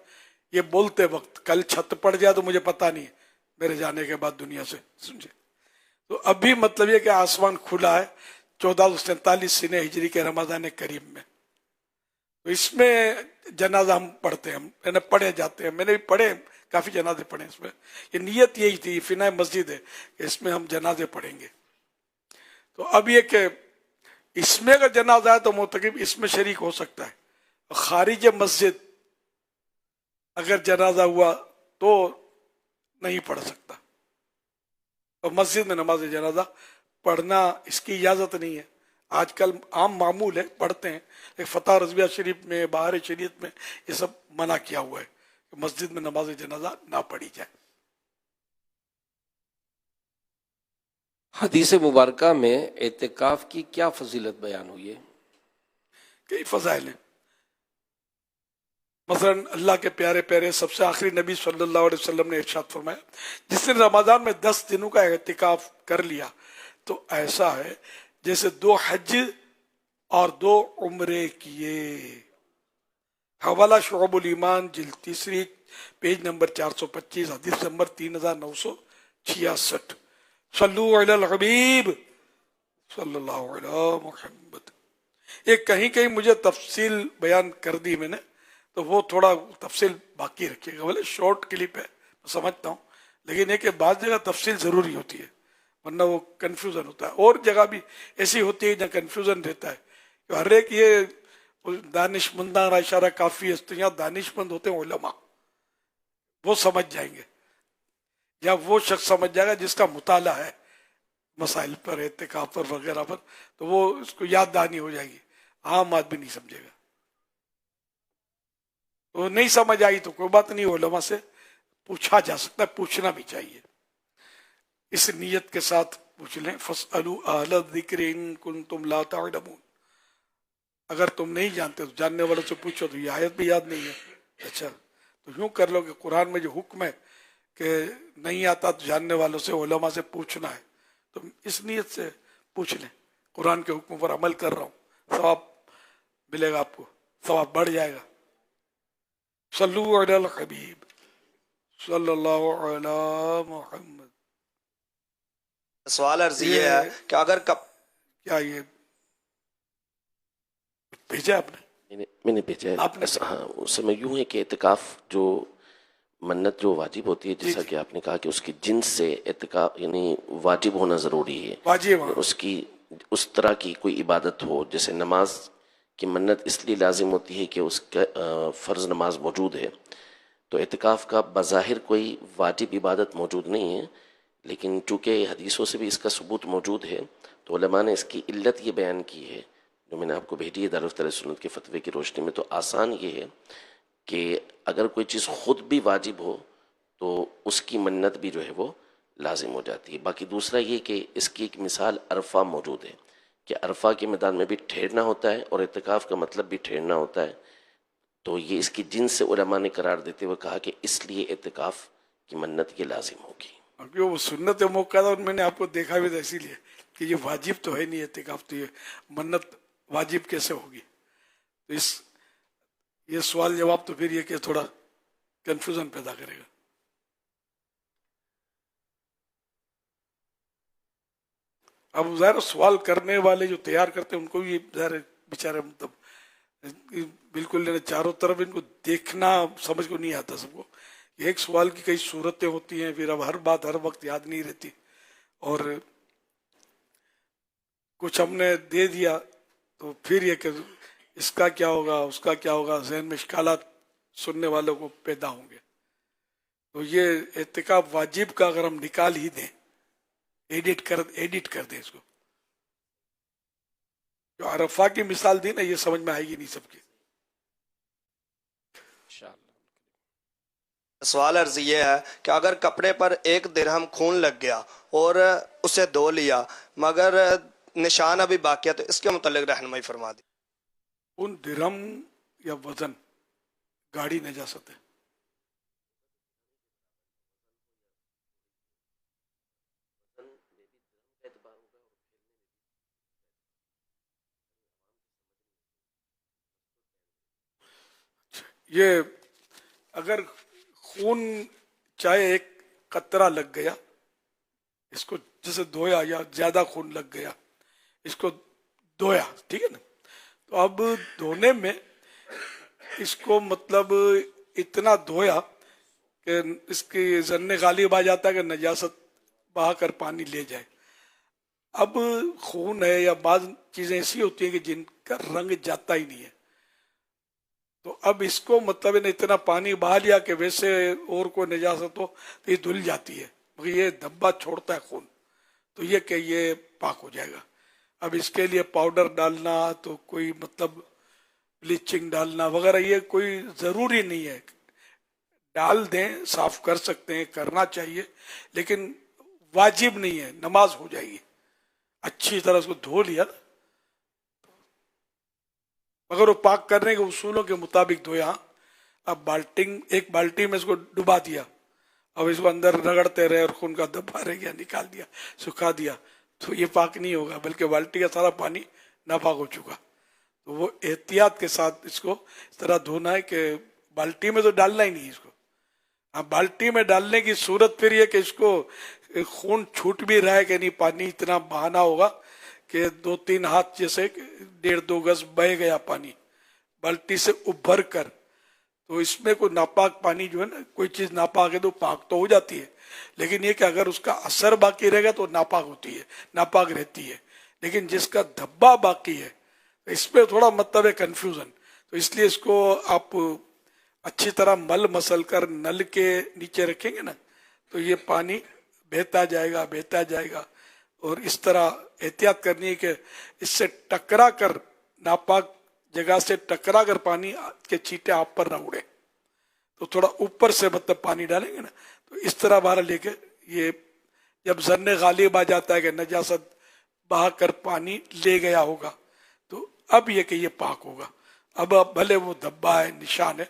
یہ بولتے وقت کل چھت پڑ جائے تو مجھے پتہ نہیں ہے میرے جانے کے بعد دنیا سے، سمجھے؟ تو ابھی مطلب یہ کہ آسمان کھلا ہے 1447 سنہ ہجری کے رمضان کریم میں، تو اس میں جنازہ ہم پڑھتے ہیں، یعنی پڑھے جاتے ہیں، میں نے بھی پڑھے، کافی جنازے پڑھے اس میں۔ یہ نیت یہی تھی، فنائے مسجد ہے کہ اس میں ہم جنازے پڑھیں گے۔ تو اب یہ کہ اس میں اگر جنازہ ہے تو معتکف اس میں شریک ہو سکتا ہے، خارج مسجد اگر جنازہ ہوا تو نہیں پڑھ سکتا، اور مسجد میں نماز جنازہ پڑھنا اس کی اجازت نہیں ہے۔ آج کل عام معمول ہے، پڑھتے ہیں، لیکن فتح رضویہ شریف میں، بہار شریعت میں یہ سب منع کیا ہوا ہے کہ مسجد میں نماز جنازہ نہ پڑھی جائے۔ حدیث مبارکہ میں اعتکاف کی کیا فضیلت بیان ہوئی ہے؟ کئی فضائل ہیں. مثلا اللہ کے پیارے پیارے سب سے آخری نبی صلی اللہ علیہ وسلم نے ارشاد فرمایا جس نے رمضان میں 10 دنوں کا اعتکاف کر لیا تو ایسا ہے جیسے 2 حج اور 2 عمرے کیے. حوالہ شعب الایمان جلد 3 پیج نمبر 425 حدیث نمبر 3966. صلو علی الحبیب صلی اللہ علیہ محمد. ایک کہیں مجھے تفصیل بیان کر دی میں نے تو وہ تھوڑا تفصیل باقی رکھیے گا. بولے شارٹ کلپ ہے میں سمجھتا ہوں لیکن یہ کہ بعض جگہ تفصیل ضروری ہوتی ہے ورنہ وہ کنفیوژن ہوتا ہے. اور جگہ بھی ایسی ہوتی ہے جہاں کنفیوژن رہتا ہے کہ ہر ایک یہ دانش مندان اشارہ کافی ہستیاں دانش مند ہوتے ہیں علماء وہ سمجھ جائیں گے یا وہ شخص سمجھ جائے گا جس کا مطالعہ ہے مسائل پر اعتکاف پر وغیرہ پر تو وہ اس کو یاد دہانی ہو جائے گی. عام آدمی نہیں سمجھے گا. تو نہیں سمجھ آئی تو کوئی بات نہیں علماء سے پوچھا جا سکتا ہے پوچھنا بھی چاہیے. اس نیت کے ساتھ پوچھ لیں فاسألوا اہل الذکر ان کنتم لا تعلمون. اگر تم نہیں جانتے تو جاننے والوں سے پوچھو. تو یہ آیت بھی یاد نہیں ہے. اچھا تو یوں کر لو کہ قرآن میں جو حکم ہے کہ نہیں آتا تو جاننے والوں سے علماء سے پوچھنا ہے تو اس نیت سے پوچھ لیں قرآن کے حکم پر عمل کر رہا ہوں ثواب ملے گا آپ کو ثواب بڑھ جائے گا. صلو علی الحبیب صلی اللہ علی محمد. سوال عرض یہ ہے کہ اگر کیا یہ بھیجا آپ نے؟ میں نے بھیجا ہے. ہاں اس میں یوں ہے کہ اعتکاف جو منت جو واجب ہوتی ہے جیسا کہ آپ نے کہا کہ اس کی جنس سے اعتکاف یعنی واجب ہونا ضروری ہے. واجب اس کی اس طرح کی کوئی عبادت ہو جیسے نماز کی منت اس لیے لازم ہوتی ہے کہ اس کا فرض نماز موجود ہے تو اعتکاف کا بظاہر کوئی واجب عبادت موجود نہیں ہے لیکن چونکہ حدیثوں سے بھی اس کا ثبوت موجود ہے تو علماء نے اس کی علت یہ بیان کی ہے جو میں نے آپ کو بھیجی ہے دارالفتہ سنت کے فتوے کی روشنی میں. تو آسان یہ ہے کہ اگر کوئی چیز خود بھی واجب ہو تو اس کی منت بھی جو ہے وہ لازم ہو جاتی ہے. باقی دوسرا یہ کہ اس کی ایک مثال عرفہ موجود ہے کہ عرفہ کے میدان میں بھی ٹھہرنا ہوتا ہے اور اعتکاف کا مطلب بھی ٹھہرنا ہوتا ہے. تو یہ اس کی جنس سے علماء نے قرار دیتے ہوئے کہا کہ اس لیے اعتکاف کی منت یہ لازم ہوگی. وہ سنت موقع تھا اور میں نے آپ کو دیکھا بھی تھا اسی لیے کہ یہ واجب تو ہے نہیں اعتکاف تو یہ منت واجب کیسے ہوگی. تو اس یہ سوال جواب تو پھر یہ کہ تھوڑا کنفیوژن پیدا کرے گا. اب ظاہر سوال کرنے والے جو تیار کرتے ہیں ان کو بھی ظاہر بیچارے مطلب بالکل چاروں طرف ان کو دیکھنا سمجھ کو نہیں آتا سب کو. ایک سوال کی کئی صورتیں ہوتی ہیں پھر اب ہر بات ہر وقت یاد نہیں رہتی اور کچھ ہم نے دے دیا تو پھر یہ کہ اس کا کیا ہوگا اس کا کیا ہوگا ذہن میں اشکالات سننے والوں کو پیدا ہوں گے. تو یہ اعتکاف واجب کا اگر ہم نکال ہی دیں ایڈٹ کر دیں اس کو جو عرفہ کی مثال دی نا یہ سمجھ میں آئے گی نہیں سب کی. سوال عرض یہ ہے کہ اگر کپڑے پر 1 درہم خون لگ گیا اور اسے دھو لیا مگر نشان ابھی باقی ہے تو اس کے متعلق رہنمائی فرما دی. ان درہم یا وزن گاڑی نجاست ہے. یہ اگر خون چاہے 1 قطرہ لگ گیا اس کو جیسے دھویا یا زیادہ خون لگ گیا اس کو دھویا ٹھیک ہے نا تو اب دھونے میں اس کو مطلب اتنا دھویا کہ اس کی ظن غالب آ جاتا ہے کہ نجاست بہا کر پانی لے جائے. اب خون ہے یا بعض چیزیں ایسی ہوتی ہیں کہ جن کا رنگ جاتا ہی نہیں ہے تو اب اس کو مطلب نے اتنا پانی بہا لیا کہ ویسے اور کوئی نجاست ہو تو یہ دھل جاتی ہے مگر یہ دھبا چھوڑتا ہے خون تو یہ کہ یہ پاک ہو جائے گا. اب اس کے لیے پاؤڈر ڈالنا تو کوئی مطلب بلیچنگ ڈالنا وغیرہ یہ کوئی ضروری نہیں ہے. ڈال دیں صاف کر سکتے ہیں کرنا چاہیے لیکن واجب نہیں ہے, نماز ہو جائے گی اچھی طرح اس کو دھو لیا نا, مگر وہ پاک کرنے کے اصولوں کے مطابق دھویا. اب ایک بالٹی میں اس کو ڈبا دیا, اب اس کو اندر رگڑتے رہے اور خون کا دبا رہ گیا, نکال دیا, سکھا دیا, تو یہ پاک نہیں ہوگا, بلکہ بالٹی کا سارا پانی ناپاک ہو چکا. تو وہ احتیاط کے ساتھ اس کو اس طرح دھونا ہے کہ بالٹی میں تو ڈالنا ہی نہیں اس کو. اب بالٹی میں ڈالنے کی صورت پھر یہ کہ اس کو خون چھوٹ بھی رہا ہے کہ نہیں, پانی اتنا بہانا ہوگا کہ 2-3 ہاتھ جیسے 1.5-2 گز بہہ گیا پانی بالٹی سے ابھر کر. تو اس میں کوئی ناپاک پانی جو ہے نا, کوئی چیز ناپاک ہے تو پاک تو ہو جاتی ہے, لیکن یہ کہ اگر اس کا اثر باقی رہے گا تو ناپاک ہوتی ہے, ناپاک رہتی ہے. لیکن جس کا دھبا باقی ہے اس پہ تھوڑا مطلب ہے کنفیوژن, تو اس لیے اس کو آپ اچھی طرح مل مسل کر نل کے نیچے رکھیں گے نا, تو یہ پانی بہتا جائے گا. اور اس طرح احتیاط کرنی ہے کہ اس سے ٹکرا کر, ناپاک جگہ سے ٹکرا کر پانی کے چھینٹے آپ پر نہ اڑے. تو تھوڑا اوپر سے مطلب پانی ڈالیں گے نا, تو اس طرح باہر لے کے یہ جب ظن غالب آ جاتا ہے کہ نجاست بہا کر پانی لے گیا ہوگا, تو اب یہ کہ یہ پاک ہوگا. اب بھلے وہ دھبا ہے, نشان ہے,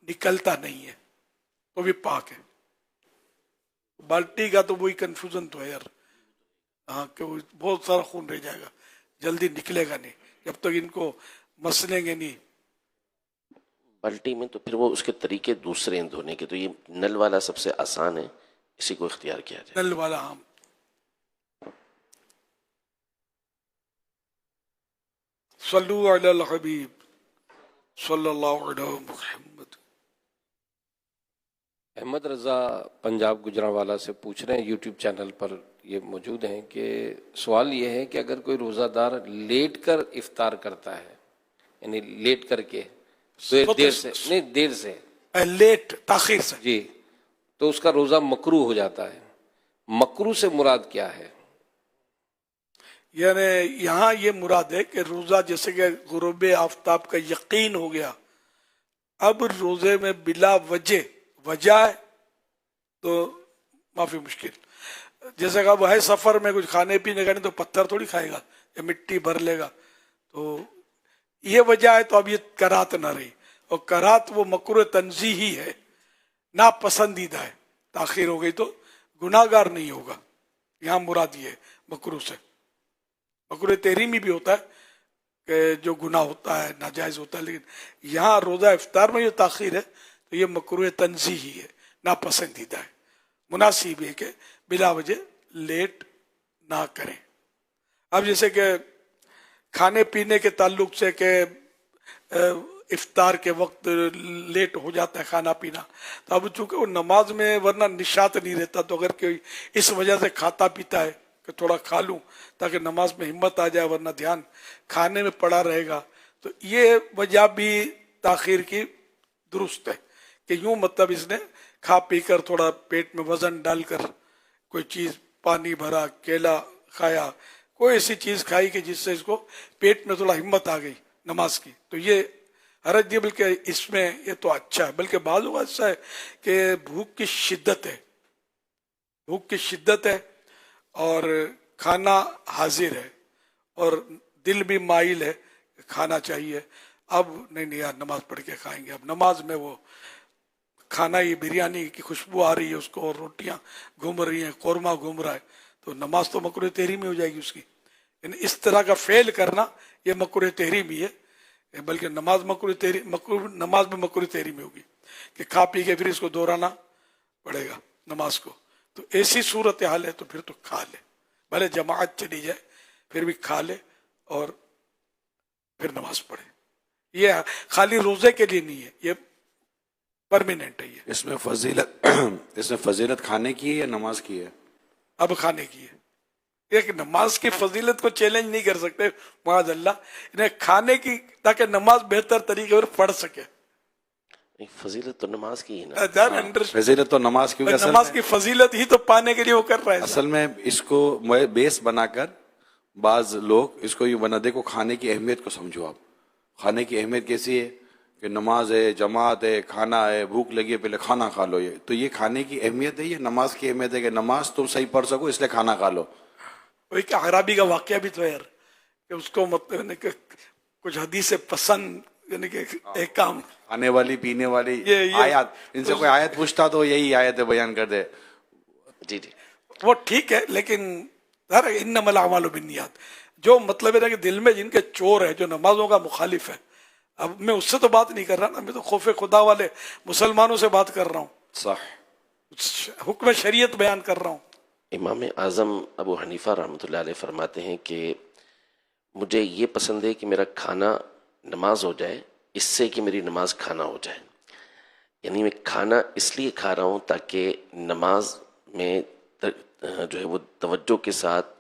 نکلتا نہیں ہے تو بھی پاک ہے. بالٹی کا تو وہی کنفیوژن تو ہے یار, ہاں, کہ وہ بہت سارا خون رہ جائے گا, جلدی نکلے گا نہیں جب تک ان کو مسلیں گے نہیں. بالٹی میں تو پھر وہ اس کے طریقے دوسرے ہیں دھونے کے, تو یہ نل والا سب سے آسان ہے, اسی کو اختیار کیا جائے. نل والا, ہاں. صلو علی الحبیب صلی اللہ علیہ محمد. احمد رضا پنجاب گجرانوالا سے پوچھ رہے ہیں, یوٹیوب چینل پر یہ موجود ہیں, کہ سوال یہ ہے کہ اگر کوئی روزہ دار لیٹ کر افطار کرتا ہے, یعنی لیٹ کر کے دیر سے لیٹ تاخیر سے, جی, تو اس کا روزہ مکروہ ہو جاتا ہے. مکروہ سے مراد کیا ہے؟ یعنی یہاں یہ مراد ہے کہ روزہ جیسے کہ غروب آفتاب کا یقین ہو گیا, اب روزے میں بلا وجہ ہے تو معافی مشکل. جیسے کہ اب ہے سفر میں کچھ کھانے پینے کا نہیں تو پتھر تھوڑی کھائے گا یا مٹی بھر لے گا, تو یہ وجہ ہے, تو اب یہ کرات نہ رہی. اور کرات وہ مکروہ تنزیہی ہے, ناپسندیدہ ہے. تاخیر ہو گئی تو گناہ گار نہیں ہوگا, یہاں مراد یہ ہے مکروہ سے. مکروہ تحریمی بھی ہوتا ہے کہ جو گناہ ہوتا ہے, ناجائز ہوتا ہے, لیکن یہاں روزہ افطار میں جو تاخیر ہے تو یہ مکروہ تنزیہی ہے, ناپسندیدہ ہے. مناسب ہے کہ بلا وجہ لیٹ نہ کریں. اب جیسے کہ کھانے پینے کے تعلق سے کہ افطار کے وقت لیٹ ہو جاتا ہے کھانا پینا, تو اب چونکہ وہ نماز میں ورنہ نشاط نہیں رہتا, تو اگر کوئی اس وجہ سے کھاتا پیتا ہے کہ تھوڑا کھا لوں تاکہ نماز میں ہمت آ جائے, ورنہ دھیان کھانے میں پڑا رہے گا, تو یہ وجہ بھی تاخیر کی درست ہے. کہ یوں مطلب اس نے کھا پی کر تھوڑا پیٹ میں وزن ڈال کر کوئی چیز, پانی بھرا, کیلا کھایا, کوئی ایسی چیز کھائی کہ جس سے اس کو پیٹ میں تھوڑا ہمت آ گئی نماز کی, تو یہ حرج نہیں, بلکہ اس میں یہ تو اچھا ہے. بلکہ بعض اوقات ایسا ہے کہ بھوک کی شدت ہے اور کھانا حاضر ہے اور دل بھی مائل ہے کھانا چاہیے, اب نہیں یار نماز پڑھ کے کھائیں گے. اب نماز میں وہ کھانا, یہ بریانی کی خوشبو آ رہی ہے اس کو, اور روٹیاں گھوم رہی ہیں, قورمہ گھوم رہا ہے, تو نماز تو مکروہ تحریمی ہو جائے گی اس کی. یعنی اس طرح کا فعل کرنا یہ مکروہ تحریمی ہے, بلکہ نماز نماز میں مکروہ تحریمی ہوگی کہ کھا پی کے پھر اس کو دہرانا پڑے گا نماز کو. تو ایسی صورت حال ہے تو پھر تو کھا لے, بھلے جماعت چلی جائے پھر بھی کھا لے اور پھر نماز پڑھے. یہ خالی روزے کے لیے نہیں ہے, یہ پرماننٹ ہے. یہ اس میں فضیلت کھانے کی ہے یا نماز کی ہے؟ اب کھانے کی ہے. ایک نماز کی فضیلت کو چیلنج نہیں کر سکتے معاذ اللہ, انہیں کھانے کی, تاکہ نماز بہتر طریقے پر پڑھ سکے. فضیلت تو نماز کی ہے نا, فضیلت تو نماز کی, نماز کی فضیلت ہی تو پانے کے لیے وہ کر رہا ہے. اصل میں اس کو بیس بنا کر بعض لوگ اس کو یوں بنا, دیکھو کھانے کی اہمیت کو سمجھو آپ. کھانے کی اہمیت کیسی ہے کہ نماز ہے، جماعت ہے، کھانا ہے، بھوک لگی ہے پہلے کھانا کھا لو. یہ تو یہ کھانے کی اہمیت ہے، یہ نماز کی اہمیت ہے کہ نماز تم صحیح پڑھ سکو اس لیے کھانا کھا لو. وہی کہ عربی کا واقعہ بھی تو ہے یار، کہ اس کو مطلب یعنی کہ کچھ حدیث پسند، یعنی کہ ایک کام کھانے والی پینے والی یہ آیات، ان سے کوئی آیت پوچھتا تو یہی آیت بیان کر دے. جی جی وہ ٹھیک ہے، لیکن انما الاعمال بالنیات، جو مطلب ہے کہ دل میں جن کے چور ہے، جو نمازوں کا مخالف ہے. اب میں اس سے تو بات نہیں کر رہا نا، میں تو خوف خدا والے مسلمانوں سے بات کر رہا ہوں، صح. حکم شریعت بیان کر رہا ہوں. امام اعظم ابو حنیفہ رحمۃ اللہ علیہ فرماتے ہیں کہ مجھے یہ پسند ہے کہ میرا کھانا نماز ہو جائے اس سے کہ میری نماز کھانا ہو جائے. یعنی میں کھانا اس لیے کھا رہا ہوں تاکہ نماز میں جو ہے وہ توجہ کے ساتھ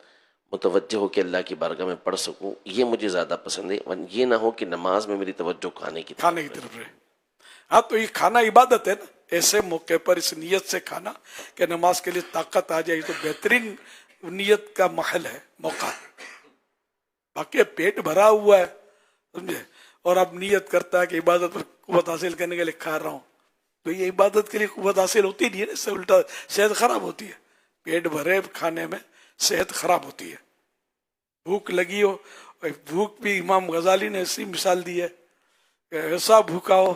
متوجہ ہو کے اللہ کی بارگاہ میں پڑھ سکوں. یہ مجھے زیادہ پسند ہے، یہ نہ ہو کہ نماز میں میری توجہ کھانے کی طرف رہے. ہاں تو یہ کھانا عبادت ہے نا، ایسے موقع پر اس نیت سے کھانا کہ نماز کے لیے طاقت آ جائے تو بہترین نیت کا محل ہے، موقع. باقی پیٹ بھرا ہوا ہے سمجھے، اور اب نیت کرتا ہے کہ عبادت پر قوت حاصل کرنے کے لیے کھا رہا ہوں، تو یہ عبادت کے لیے قوت حاصل ہوتی نہیں ہے، اس سے الٹا صحت خراب ہوتی ہے. پیٹ بھرے کھانے میں صحت خراب ہوتی ہے. بھوک لگی ہو، بھوک بھی امام غزالی نے ایسی مثال دی ہے کہ ایسا بھوکا ہو،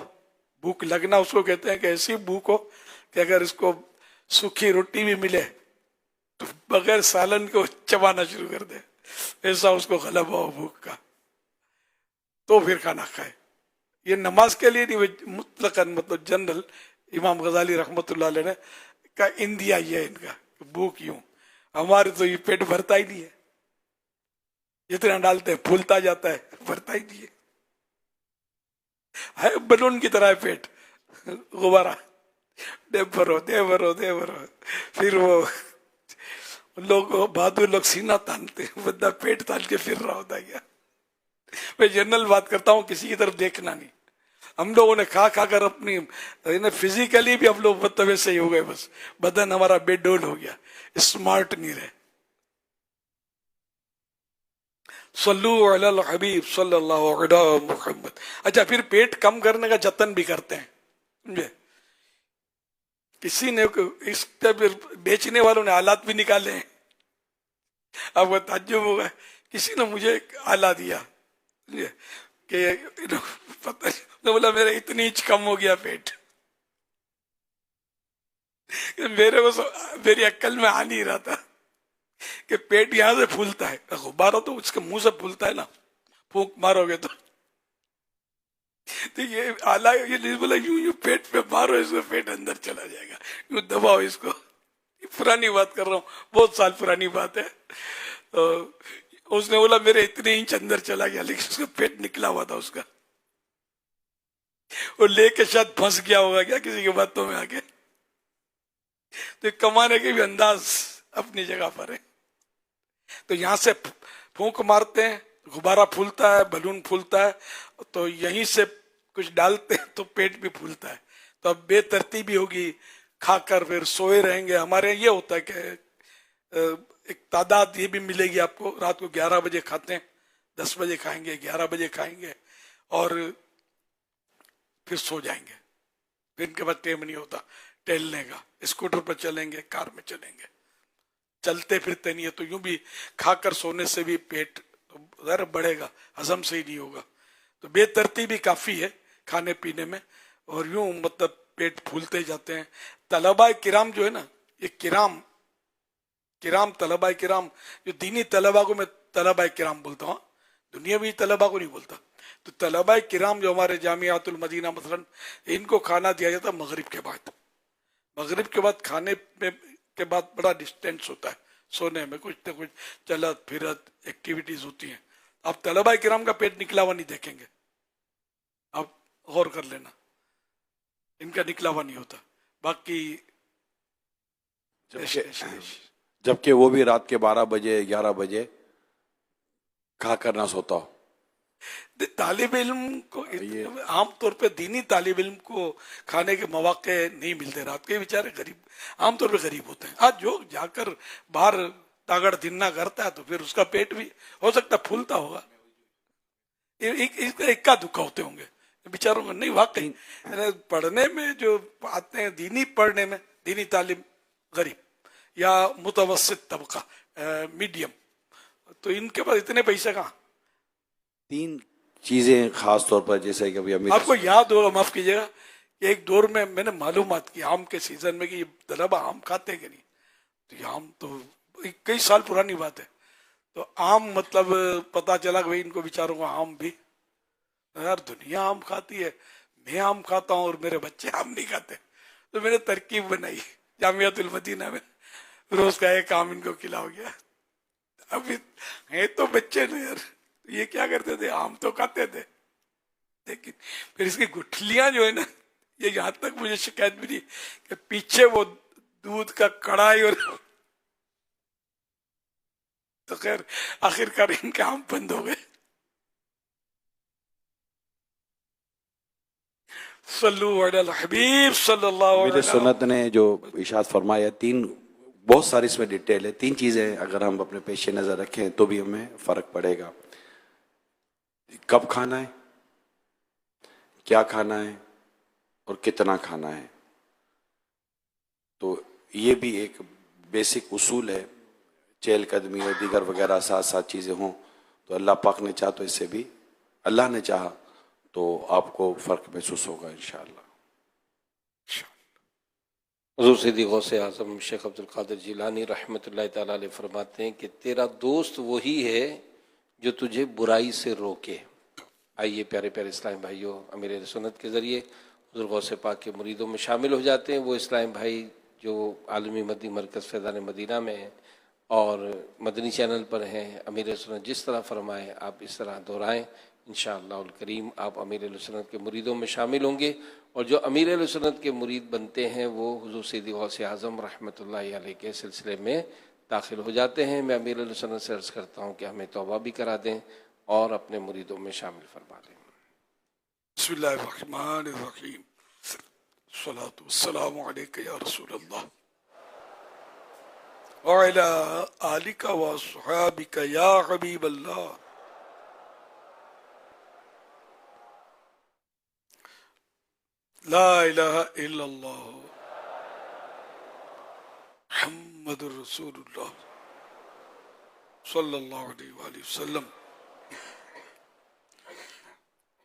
بھوک لگنا اس کو کہتے ہیں کہ ایسی بھوک ہو کہ اگر اس کو سوکھی روٹی بھی ملے تو بغیر سالن کو چبانا شروع کر دے، ایسا اس کو غلبہ ہو بھوک کا، تو پھر کھانا کھائے. یہ نماز کے لیے نہیں، مطلقاً مطلب جنرل امام غزالی رحمۃ اللہ علیہ نے کا اندیا یہ ہے ان کا بھوک یوں. ہمارے تو یہ پیٹ بھرتا ہی نہیں ہے، جتنا ڈالتے ہیں پھولتا جاتا ہے، بھرتا ہی نہیں ہے بلون کی طرح ہے پیٹ، غبارہ دے بھرو دے بھرو دے بھرو. پھر وہ لوگ بہادر لوگ سینہ تانتے ہیں، بندہ پیٹ تان کے پھر رہا ہوتا ہے. میں جنرل بات کرتا ہوں، کسی کی طرف دیکھنا نہیں. ہم لوگوں نے کھا کھا کر اپنی فزیکلی بھی ہم لوگ مطلب ایسے ہی ہو گئے، بس بدن ہمارا بے ڈول ہو گیا، اسمارٹ نہیں رہے. صلو علی الحبیب صلی اللہ علیہ محمد. اچھا پھر پیٹ کم کرنے کا جتن بھی کرتے ہیں سمجھے. کسی نے اس بیچنے والوں نے آلات بھی نکالے ہیں. اب وہ تعجب ہوگا، کسی نے مجھے ایک آلہ دیا کہ پتہ بولا میرا اتنی انچ کم ہو گیا پیٹ، میرے کو میری عقل میں آ نہیں رہا تھا کہ پیٹ یہاں سے پھولتا ہے، غبارہ تو اس کے منہ سے پھولتا ہے نا، پھونک مارو گے تو یہ آلہ یہ بولا یوں پیٹ پہ مارو اس کو، پیٹ اندر چلا جائے گا، یوں دباؤ اس کو. پرانی بات کر رہا ہوں، بہت سال پرانی بات ہے. اس نے بولا میرے اتنے انچ اندر چلا گیا، لیکن اس کا پیٹ نکلا ہوا تھا اس کا، وہ لے کے شاید پھنس گیا ہوگا کیا کسی کے باتوں میں آ کے. تو کمانے کے بھی انداز اپنی جگہ پر ہے. تو یہاں سے پھونک مارتے ہیں، غبارہ پھولتا ہے، بلون پھولتا ہے، تو یہیں سے کچھ ڈالتے ہیں تو پیٹ بھی پھولتا ہے. تو اب بے ترتیبی ہوگی، کھا کر پھر سوئے رہیں گے. ہمارے یہ ہوتا ہے کہ ایک تعداد یہ بھی ملے گی آپ کو، رات کو 11 بجے کھاتے ہیں، 10 بجے کھائیں گے، 11 بجے کھائیں گے اور پھر سو جائیں گے. پھر ان کے بعد ٹائم نہیں ہوتا ٹہلنے کا، اسکوٹر پر چلیں گے، کار میں چلیں گے، چلتے پھرتے نہیں ہے. تو یوں بھی کھا کر سونے سے بھی پیٹ ذرا بڑھے گا، ہضم سے ہی نہیں ہوگا. تو بے ترتیبی کافی ہے کھانے پینے میں، اور یوں مطلب پیٹ پھولتے جاتے ہیں. طلباء کرام جو ہے نا، یہ کرام طلباء کرام، جو دینی طلباء کو میں طلباء کرام بولتا ہوں، دنیاوی طلباء کو نہیں بولتا. تو طلباء کرام جو ہمارے جامعات المدینہ مثلا، ان کو کھانا دیا جاتا ہے مغرب کے بعد. مغرب کے بعد کھانے کے بعد بڑا ڈسٹینس ہوتا ہے، سونے میں کچھ نہ کچھ چلت پھرت ایکٹیویٹیز ہوتی ہیں. آپ طلباء کرام کا پیٹ نکلا ہوا نہیں دیکھیں گے، آپ غور کر لینا، ان کا نکلا ہوا نہیں ہوتا. باقی جبکہ وہ بھی رات کے 12 بجے 11 بجے کھا کر نہ سوتا ہو. طالب علم کو عام طور پہ دینی طالب علم کو کھانے کے مواقع نہیں ملتے، رات کے بیچارے غریب عام طور پہ غریب ہوتے ہیں. آج جو جا کر باہر تاگڑ دھننا کرتا ہے تو پھر اس کا پیٹ بھی ہو سکتا ہے پھولتا ہوگا، ایک کا دکھا ہوتے ہوں گے، بیچاروں کو نہیں واقعی پڑھنے میں جو آتے ہیں دینی پڑھنے میں دینی تعلیم غریب یا متوسط طبقہ میڈیم تو ان کے پاس اتنے پیسے کہاں. تین چیزیں خاص طور پر جیسے کہ ابھی امیر آپ کو یاد ہوگا معاف کیجیے گا کہ ایک دور میں نے معلومات کی آم کے سیزن میں کہ یہ طلبہ آم کھاتے ہیں کہ نہیں. تو یہ آم تو کئی سال پرانی بات ہے. تو آم مطلب پتا چلا کہ ان کو بیچاروں کو آم بھی یار دنیا آم کھاتی ہے میں آم کھاتا ہوں اور میرے بچے آم نہیں کھاتے. تو میں نے ترکیب بنائی جامعۃ المدینہ میں روز کا ایک آم ان کو کھلاؤ گیا. اب ہیں تو بچے نا یار یہ کیا کرتے تھے آم تو کھاتے تھے لیکن پھر اس کی گٹھلیاں جو ہے نا یہ یہاں تک مجھے شکایت ملی کہ پیچھے وہ دودھ کا کڑائی اور تو خیر آخر کار ان کے آم بند ہو گئے. صلو علی الحبیب صلی اللہ امیر علیہ سنت نے جو ارشاد فرمایا تین بہت ساری اس میں ڈیٹیل ہے. تین چیزیں اگر ہم اپنے پیش نظر رکھیں تو بھی ہمیں فرق پڑے گا. کب کھانا ہے, کیا کھانا ہے اور کتنا کھانا ہے. تو یہ بھی ایک بیسک اصول ہے. چہل قدمی اور دیگر وغیرہ ساتھ ساتھ چیزیں ہوں تو اللہ پاک نے چاہا تو اس سے بھی اللہ نے چاہا تو آپ کو فرق محسوس ہوگا انشاءاللہ. حضور سیدی غوث اعظم شیخ عبد القادر جیلانی رحمۃ اللہ تعالیٰ علیہ فرماتے ہیں کہ تیرا دوست وہی ہے جو تجھے برائی سے روکے. آئیے پیارے پیارے اسلام بھائیوں, امیر اہل سنت کے ذریعے حضور غوث پاک کے مریدوں میں شامل ہو جاتے ہیں وہ اسلام بھائی جو عالمی مدنی مرکز فیضان مدینہ میں ہیں اور مدنی چینل پر ہیں. امیر اہل سنت جس طرح فرمائیں آپ اس طرح دہرائیں, انشاءاللہ الکریم آپ امیر اہل سنت کے مریدوں میں شامل ہوں گے. اور جو امیر اہل سنت کے مرید بنتے ہیں وہ حضور سیدی غوث اعظم رحمۃ اللہ علیہ کے سلسلے میں داخل ہو جاتے ہیں. میں امیر اہل سنت سے عرض کرتا ہوں کہ ہمیں توبہ بھی کرا دیں اور اپنے مریدوں میں شامل فرما دیں. بسم اللہ الرحمن الرحیم. الصلاۃ والسلام علیک یا رسول اللہ وعلی آلک واصحابک یا حبیب اللہ. لا الہ الا اللہ محمد رسول اللہ صلی اللہ علیہ وآلہ وسلم.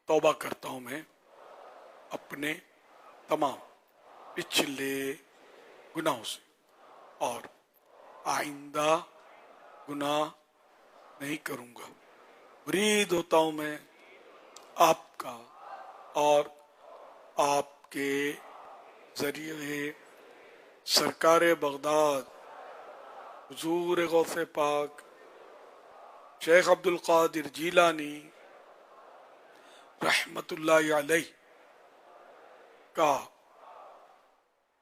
توبہ کرتا ہوں میں اپنے تمام پچھلے گناہوں سے اور آئندہ گناہ نہیں کروں گا. مرید ہوتا ہوں میں آپ کا اور آپ کے ذریعے سرکار بغداد حضور غوث پاک شیخ عبد القادر جیلانی رحمت اللہ علیہ کا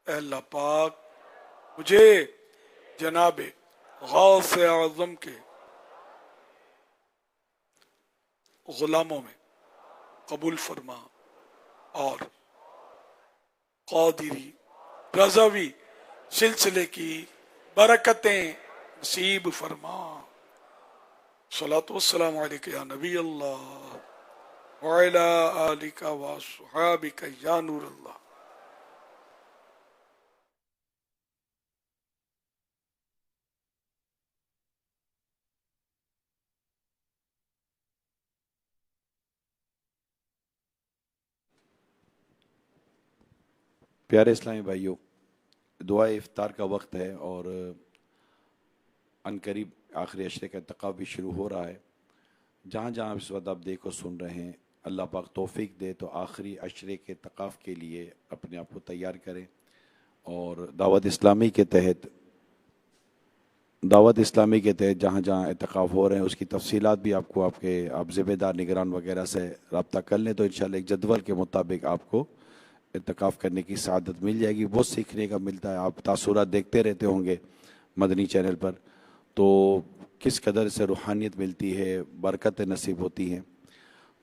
اے اللہ پاک مجھے جناب غوث اعظم کے غلاموں میں قبول فرما اور قادری رضوی سلسلے کی برکتیں نصیب فرما. صلاۃ والسلام علیک یا نبی اللہ وعلی آلک واصحابک یا نور اللہ. پیارے اسلامی بھائیوں, دعائے افطار کا وقت ہے اور عنقریب آخری عشرے کا انتقاب بھی شروع ہو رہا ہے. جہاں جہاں اس وقت آپ دیکھو سن رہے ہیں اللہ پاک توفیق دے تو آخری عشرے کے انتقاب کے لیے اپنے آپ کو تیار کریں. اور دعوت اسلامی کے تحت جہاں جہاں اعتکاف ہو رہے ہیں اس کی تفصیلات بھی آپ ذمہ دار نگران وغیرہ سے رابطہ کر لیں تو انشاءاللہ ایک جدول کے مطابق آپ کو اعتکاف کرنے کی سعادت مل جائے گی. بہت سیکھنے کا ملتا ہے. آپ تاثرات دیکھتے رہتے ہوں گے مدنی چینل پر تو کس قدر سے روحانیت ملتی ہے, برکت نصیب ہوتی ہیں.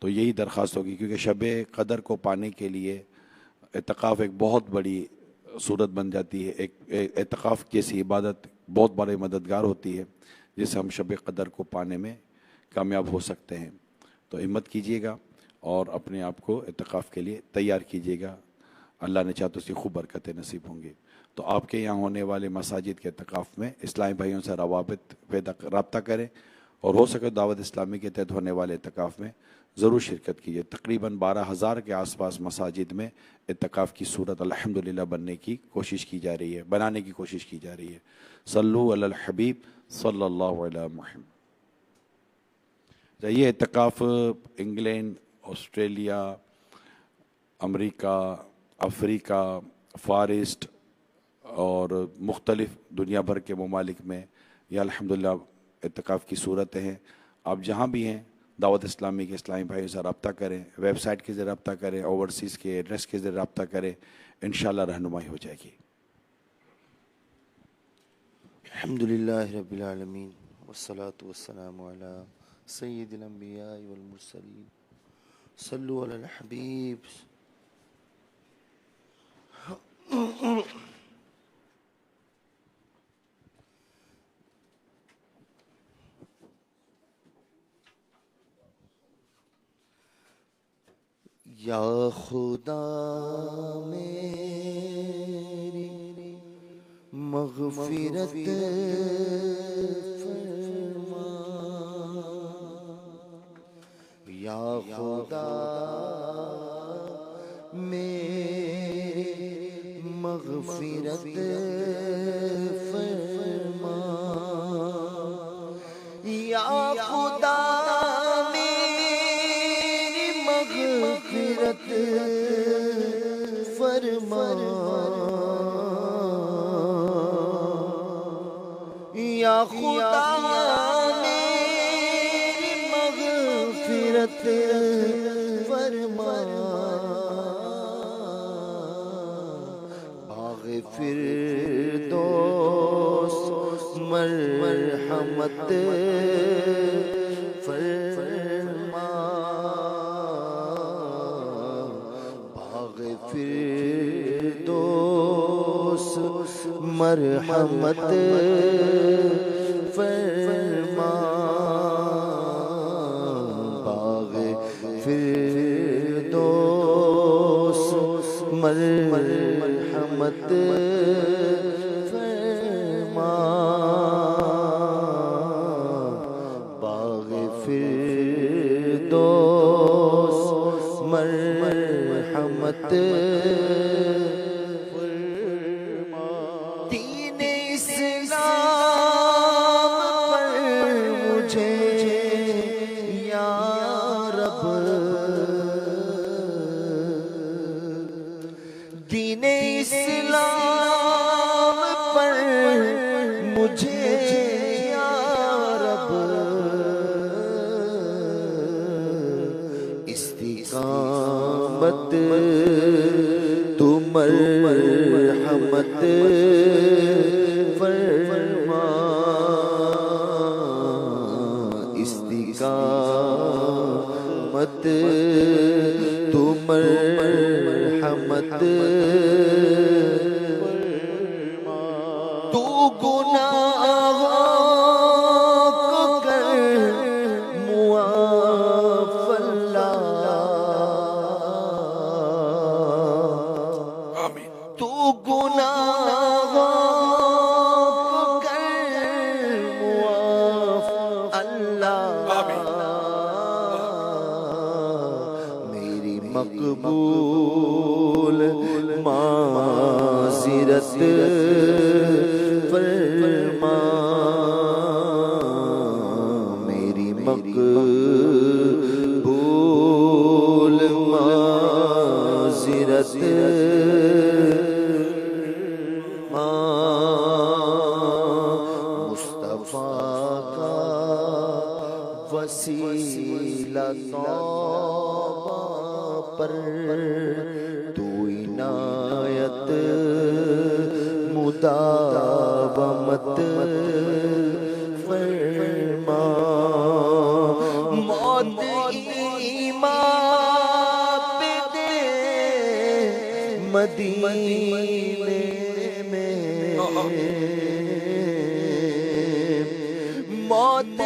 تو یہی درخواست ہوگی کیونکہ شب قدر کو پانے کے لیے اعتکاف ایک بہت بڑی صورت بن جاتی ہے. ایک اعتکاف جیسی عبادت بہت بڑے مددگار ہوتی ہے جس سے ہم شب قدر کو پانے میں کامیاب ہو سکتے ہیں. تو ہمت کیجیے گا اور اپنے آپ کو اعتکاف کے لیے تیار کیجیے گا. اللہ نے چاہا تو اس کی خوب برکتیں نصیب ہوں گی. تو آپ کے یہاں ہونے والے مساجد کے اعتکاف میں اسلامی بھائیوں سے رابطہ کریں اور ہو سکے دعوت اسلامی کے تحت ہونے والے اعتکاف میں ضرور شرکت کیجیے. تقریباً 12,000 کے آس پاس مساجد میں اعتکاف کی صورت الحمدللہ بنانے کی کوشش کی جا رہی ہے. صلو علی الحبیب صلی اللہ علیہ محمد. یہ اعتکاف انگلینڈ، آسٹریلیا، امریکہ، افریقہ، فارسٹ اور مختلف دنیا بھر کے ممالک میں یہ الحمدللہ اعتکاف کی صورتیں ہیں. آپ جہاں بھی ہیں دعوت اسلامی کے اسلامی بھائیوں سے رابطہ کریں، ویب سائٹ کے ذریعے رابطہ کریں، اوورسیز کے ایڈریس کے ذریعے رابطہ کریں، انشاءاللہ رہنمائی ہو جائے گی. الحمدللہ رب العالمین والصلاة والسلام علی سید الانبیاء والمرسلین. صلو علی الحبیب. یا خدا میری مغفرت فرما، یا خدا میری مغفرت فرما، یا خدا میری مغفرت فرما، یا خدا میری مغفرت فرما. باغ فردوس مرحمت فرما، باغ فردوس مرحمت فرما، باغ فردوس مرحمت فرما، باغ فردوس مرحمت فرما. دین اسلام پر مجھے یا رب، دین اسلام پر مجھے یا رب استقامت تو مرحمت فرما، استقامت تو مرحمت فرما. تو گناہوں کو کر معاف اللہ، آمین. تو گناہوں کو کر معاف اللہ. میری مقبول معذرت فرما، میری مقبول معذرت مصطفیٰ کا وسیلہ توبہ پر تو عنایت مداومت فرما. موت ایمان پہ دے مدینے میں، موت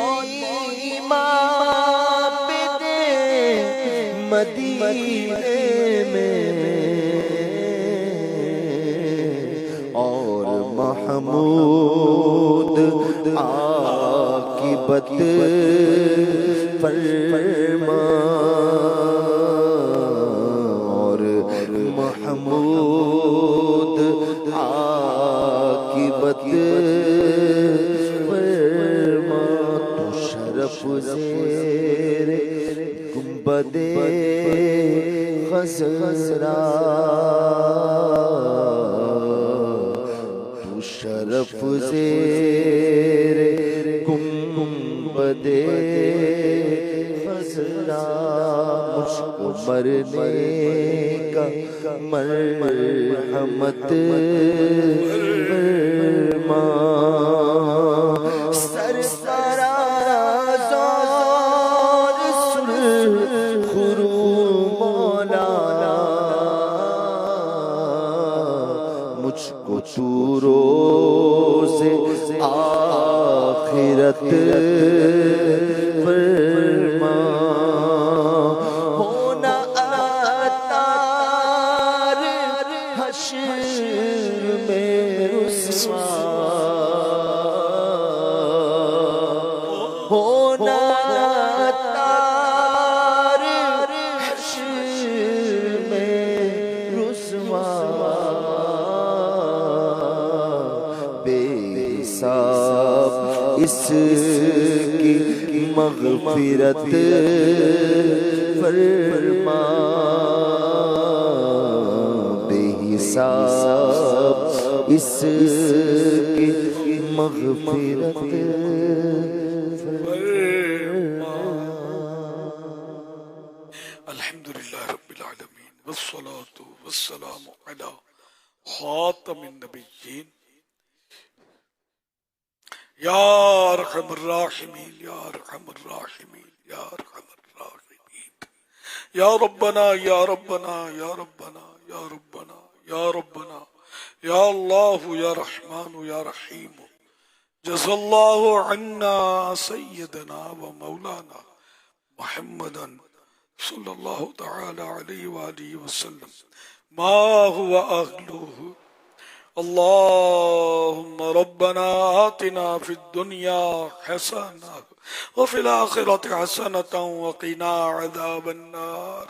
ایمان پہ دے مدینے میں اور محمود عاقبت فرما اور محمود عاقبت فرما تو شرف زیر گنبد خضرا تو شرف زیر گنبد خضرا مجھ کو مرنے کا مرحمت فرما سرفراز اور سرخ رو مولا مجھ کو تو روز آخرت فرما ہونا اتار حشر میں رسوا ہونا اتار حشر میں رسوا بے حساب اس کی مغفرت فرما بے حساب اس کی مغفرت الحمدللہ رب العالمین والصلاة والسلام علی خاتم النبیین یا ارحم الراحمین یا ارحم الراحمین یا ارحم الراحمین یا ربنا یا ربنا یا ربنا یا ربنا یا ربنا یا اللہ یا رحمان یا رحیم جزا اللہ عنا سیدنا و مولانا محمدا صلی اللہ تعالی علیہ وآلہ وسلم ما هو أهله اللهم ربنا آتنا في الدنيا حسنة وفي الآخرة حسنة وقنا عذاب النار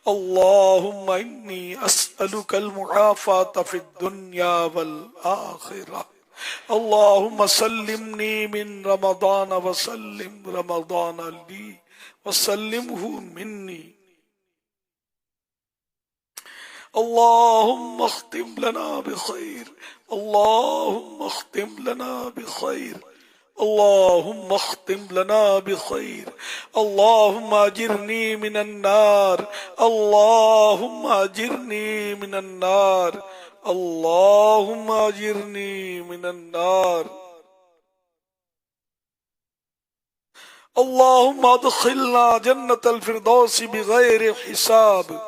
اللهم إني أسألك المعافاة في الدنيا والآخرة اللهم سلمني من رمضان وسلم رمضان لي وسلمه مني اللهم اختم لنا بخير اللهم اختم لنا بخير اللهم اختم لنا بخير اللهم اجرني من النار اللهم اجرني من النار اللهم اجرني من النار اللهم ادخلنا جنة الفردوس بغير حساب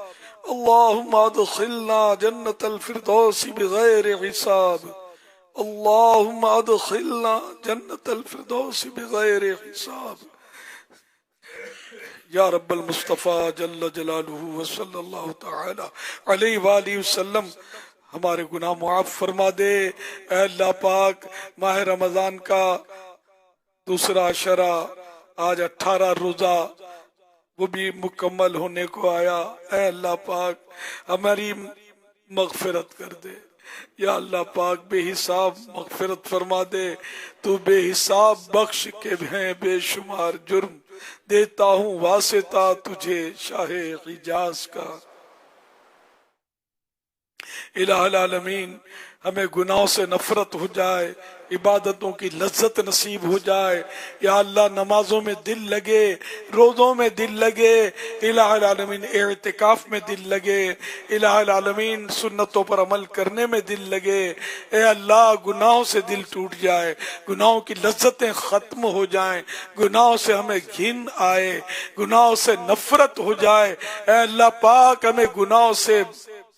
اللهم ادخلنا جنة الفردوس بغير حساب اللهم ادخلنا جنة الفردوس بغير حساب یا رب المصطفیٰ جل جلالہ وصلی اللہ تعالی علیہ وآلہ وسلم ہمارے گناہ معاف فرما دے اے اللہ پاک ماہ رمضان کا دوسرا عشرہ آج 18 روزہ وہ بھی مکمل ہونے کو آیا اے اللہ پاک ہماری مغفرت کر دے یا اللہ پاک بے حساب مغفرت فرما دے تو بے حساب بخش کے ہیں بے شمار جرم دیتا ہوں واسطہ تجھے شاہ حجاز کا الہ العالمین ہمیں گناہوں سے نفرت ہو جائے عبادتوں کی لذت نصیب ہو جائے یا اللہ نمازوں میں دل لگے روزوں میں دل لگے الہ العالمین اعتکاف میں دل لگے الہ العالمین سنتوں پر عمل کرنے میں دل لگے اے اللہ گناہوں سے دل ٹوٹ جائے گناہوں کی لذتیں ختم ہو جائیں گناہوں سے ہمیں گھن آئے گناہوں سے نفرت ہو جائے اے اللہ پاک ہمیں گناہوں سے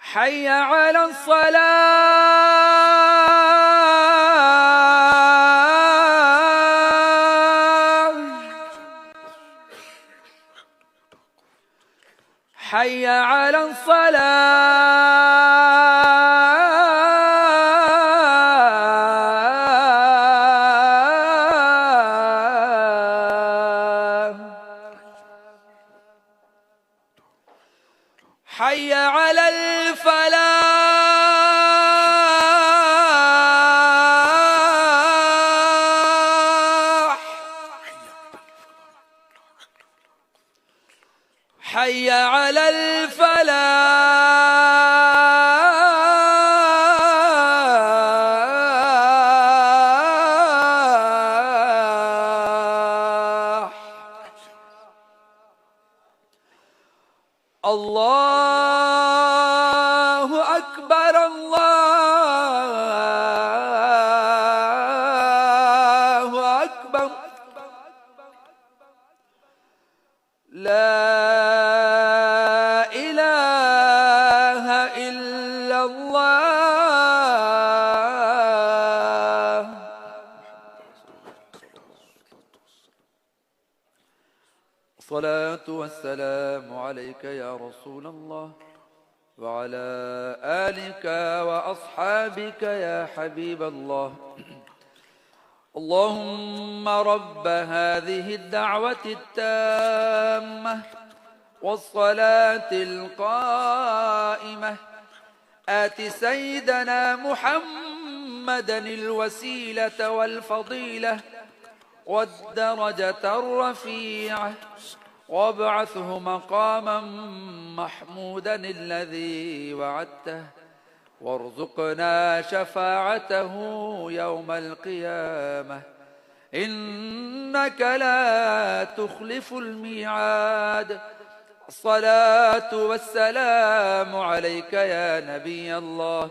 حي على الصلاة، حي على الصلاة، حي على الفلاح، حي على الفلاح. الله أكبر، الله أكبر، لا إله إلا الله. الصلاة والسلام عليك يا رسول الله، وعلى آلك وأصحابك يا حبيب الله. اللهم رب هذه الدعوة التامة والصلاة القائمة، آت سيدنا محمدا الوسيلة والفضيلة والدرجة الرفيعة، وابعثه مقاما محمودا الذي وعدته، وارزقنا شفاعته يوم القيامة، إنك لا تخلف الميعاد. الصلاة والسلام عليك يا نبي الله،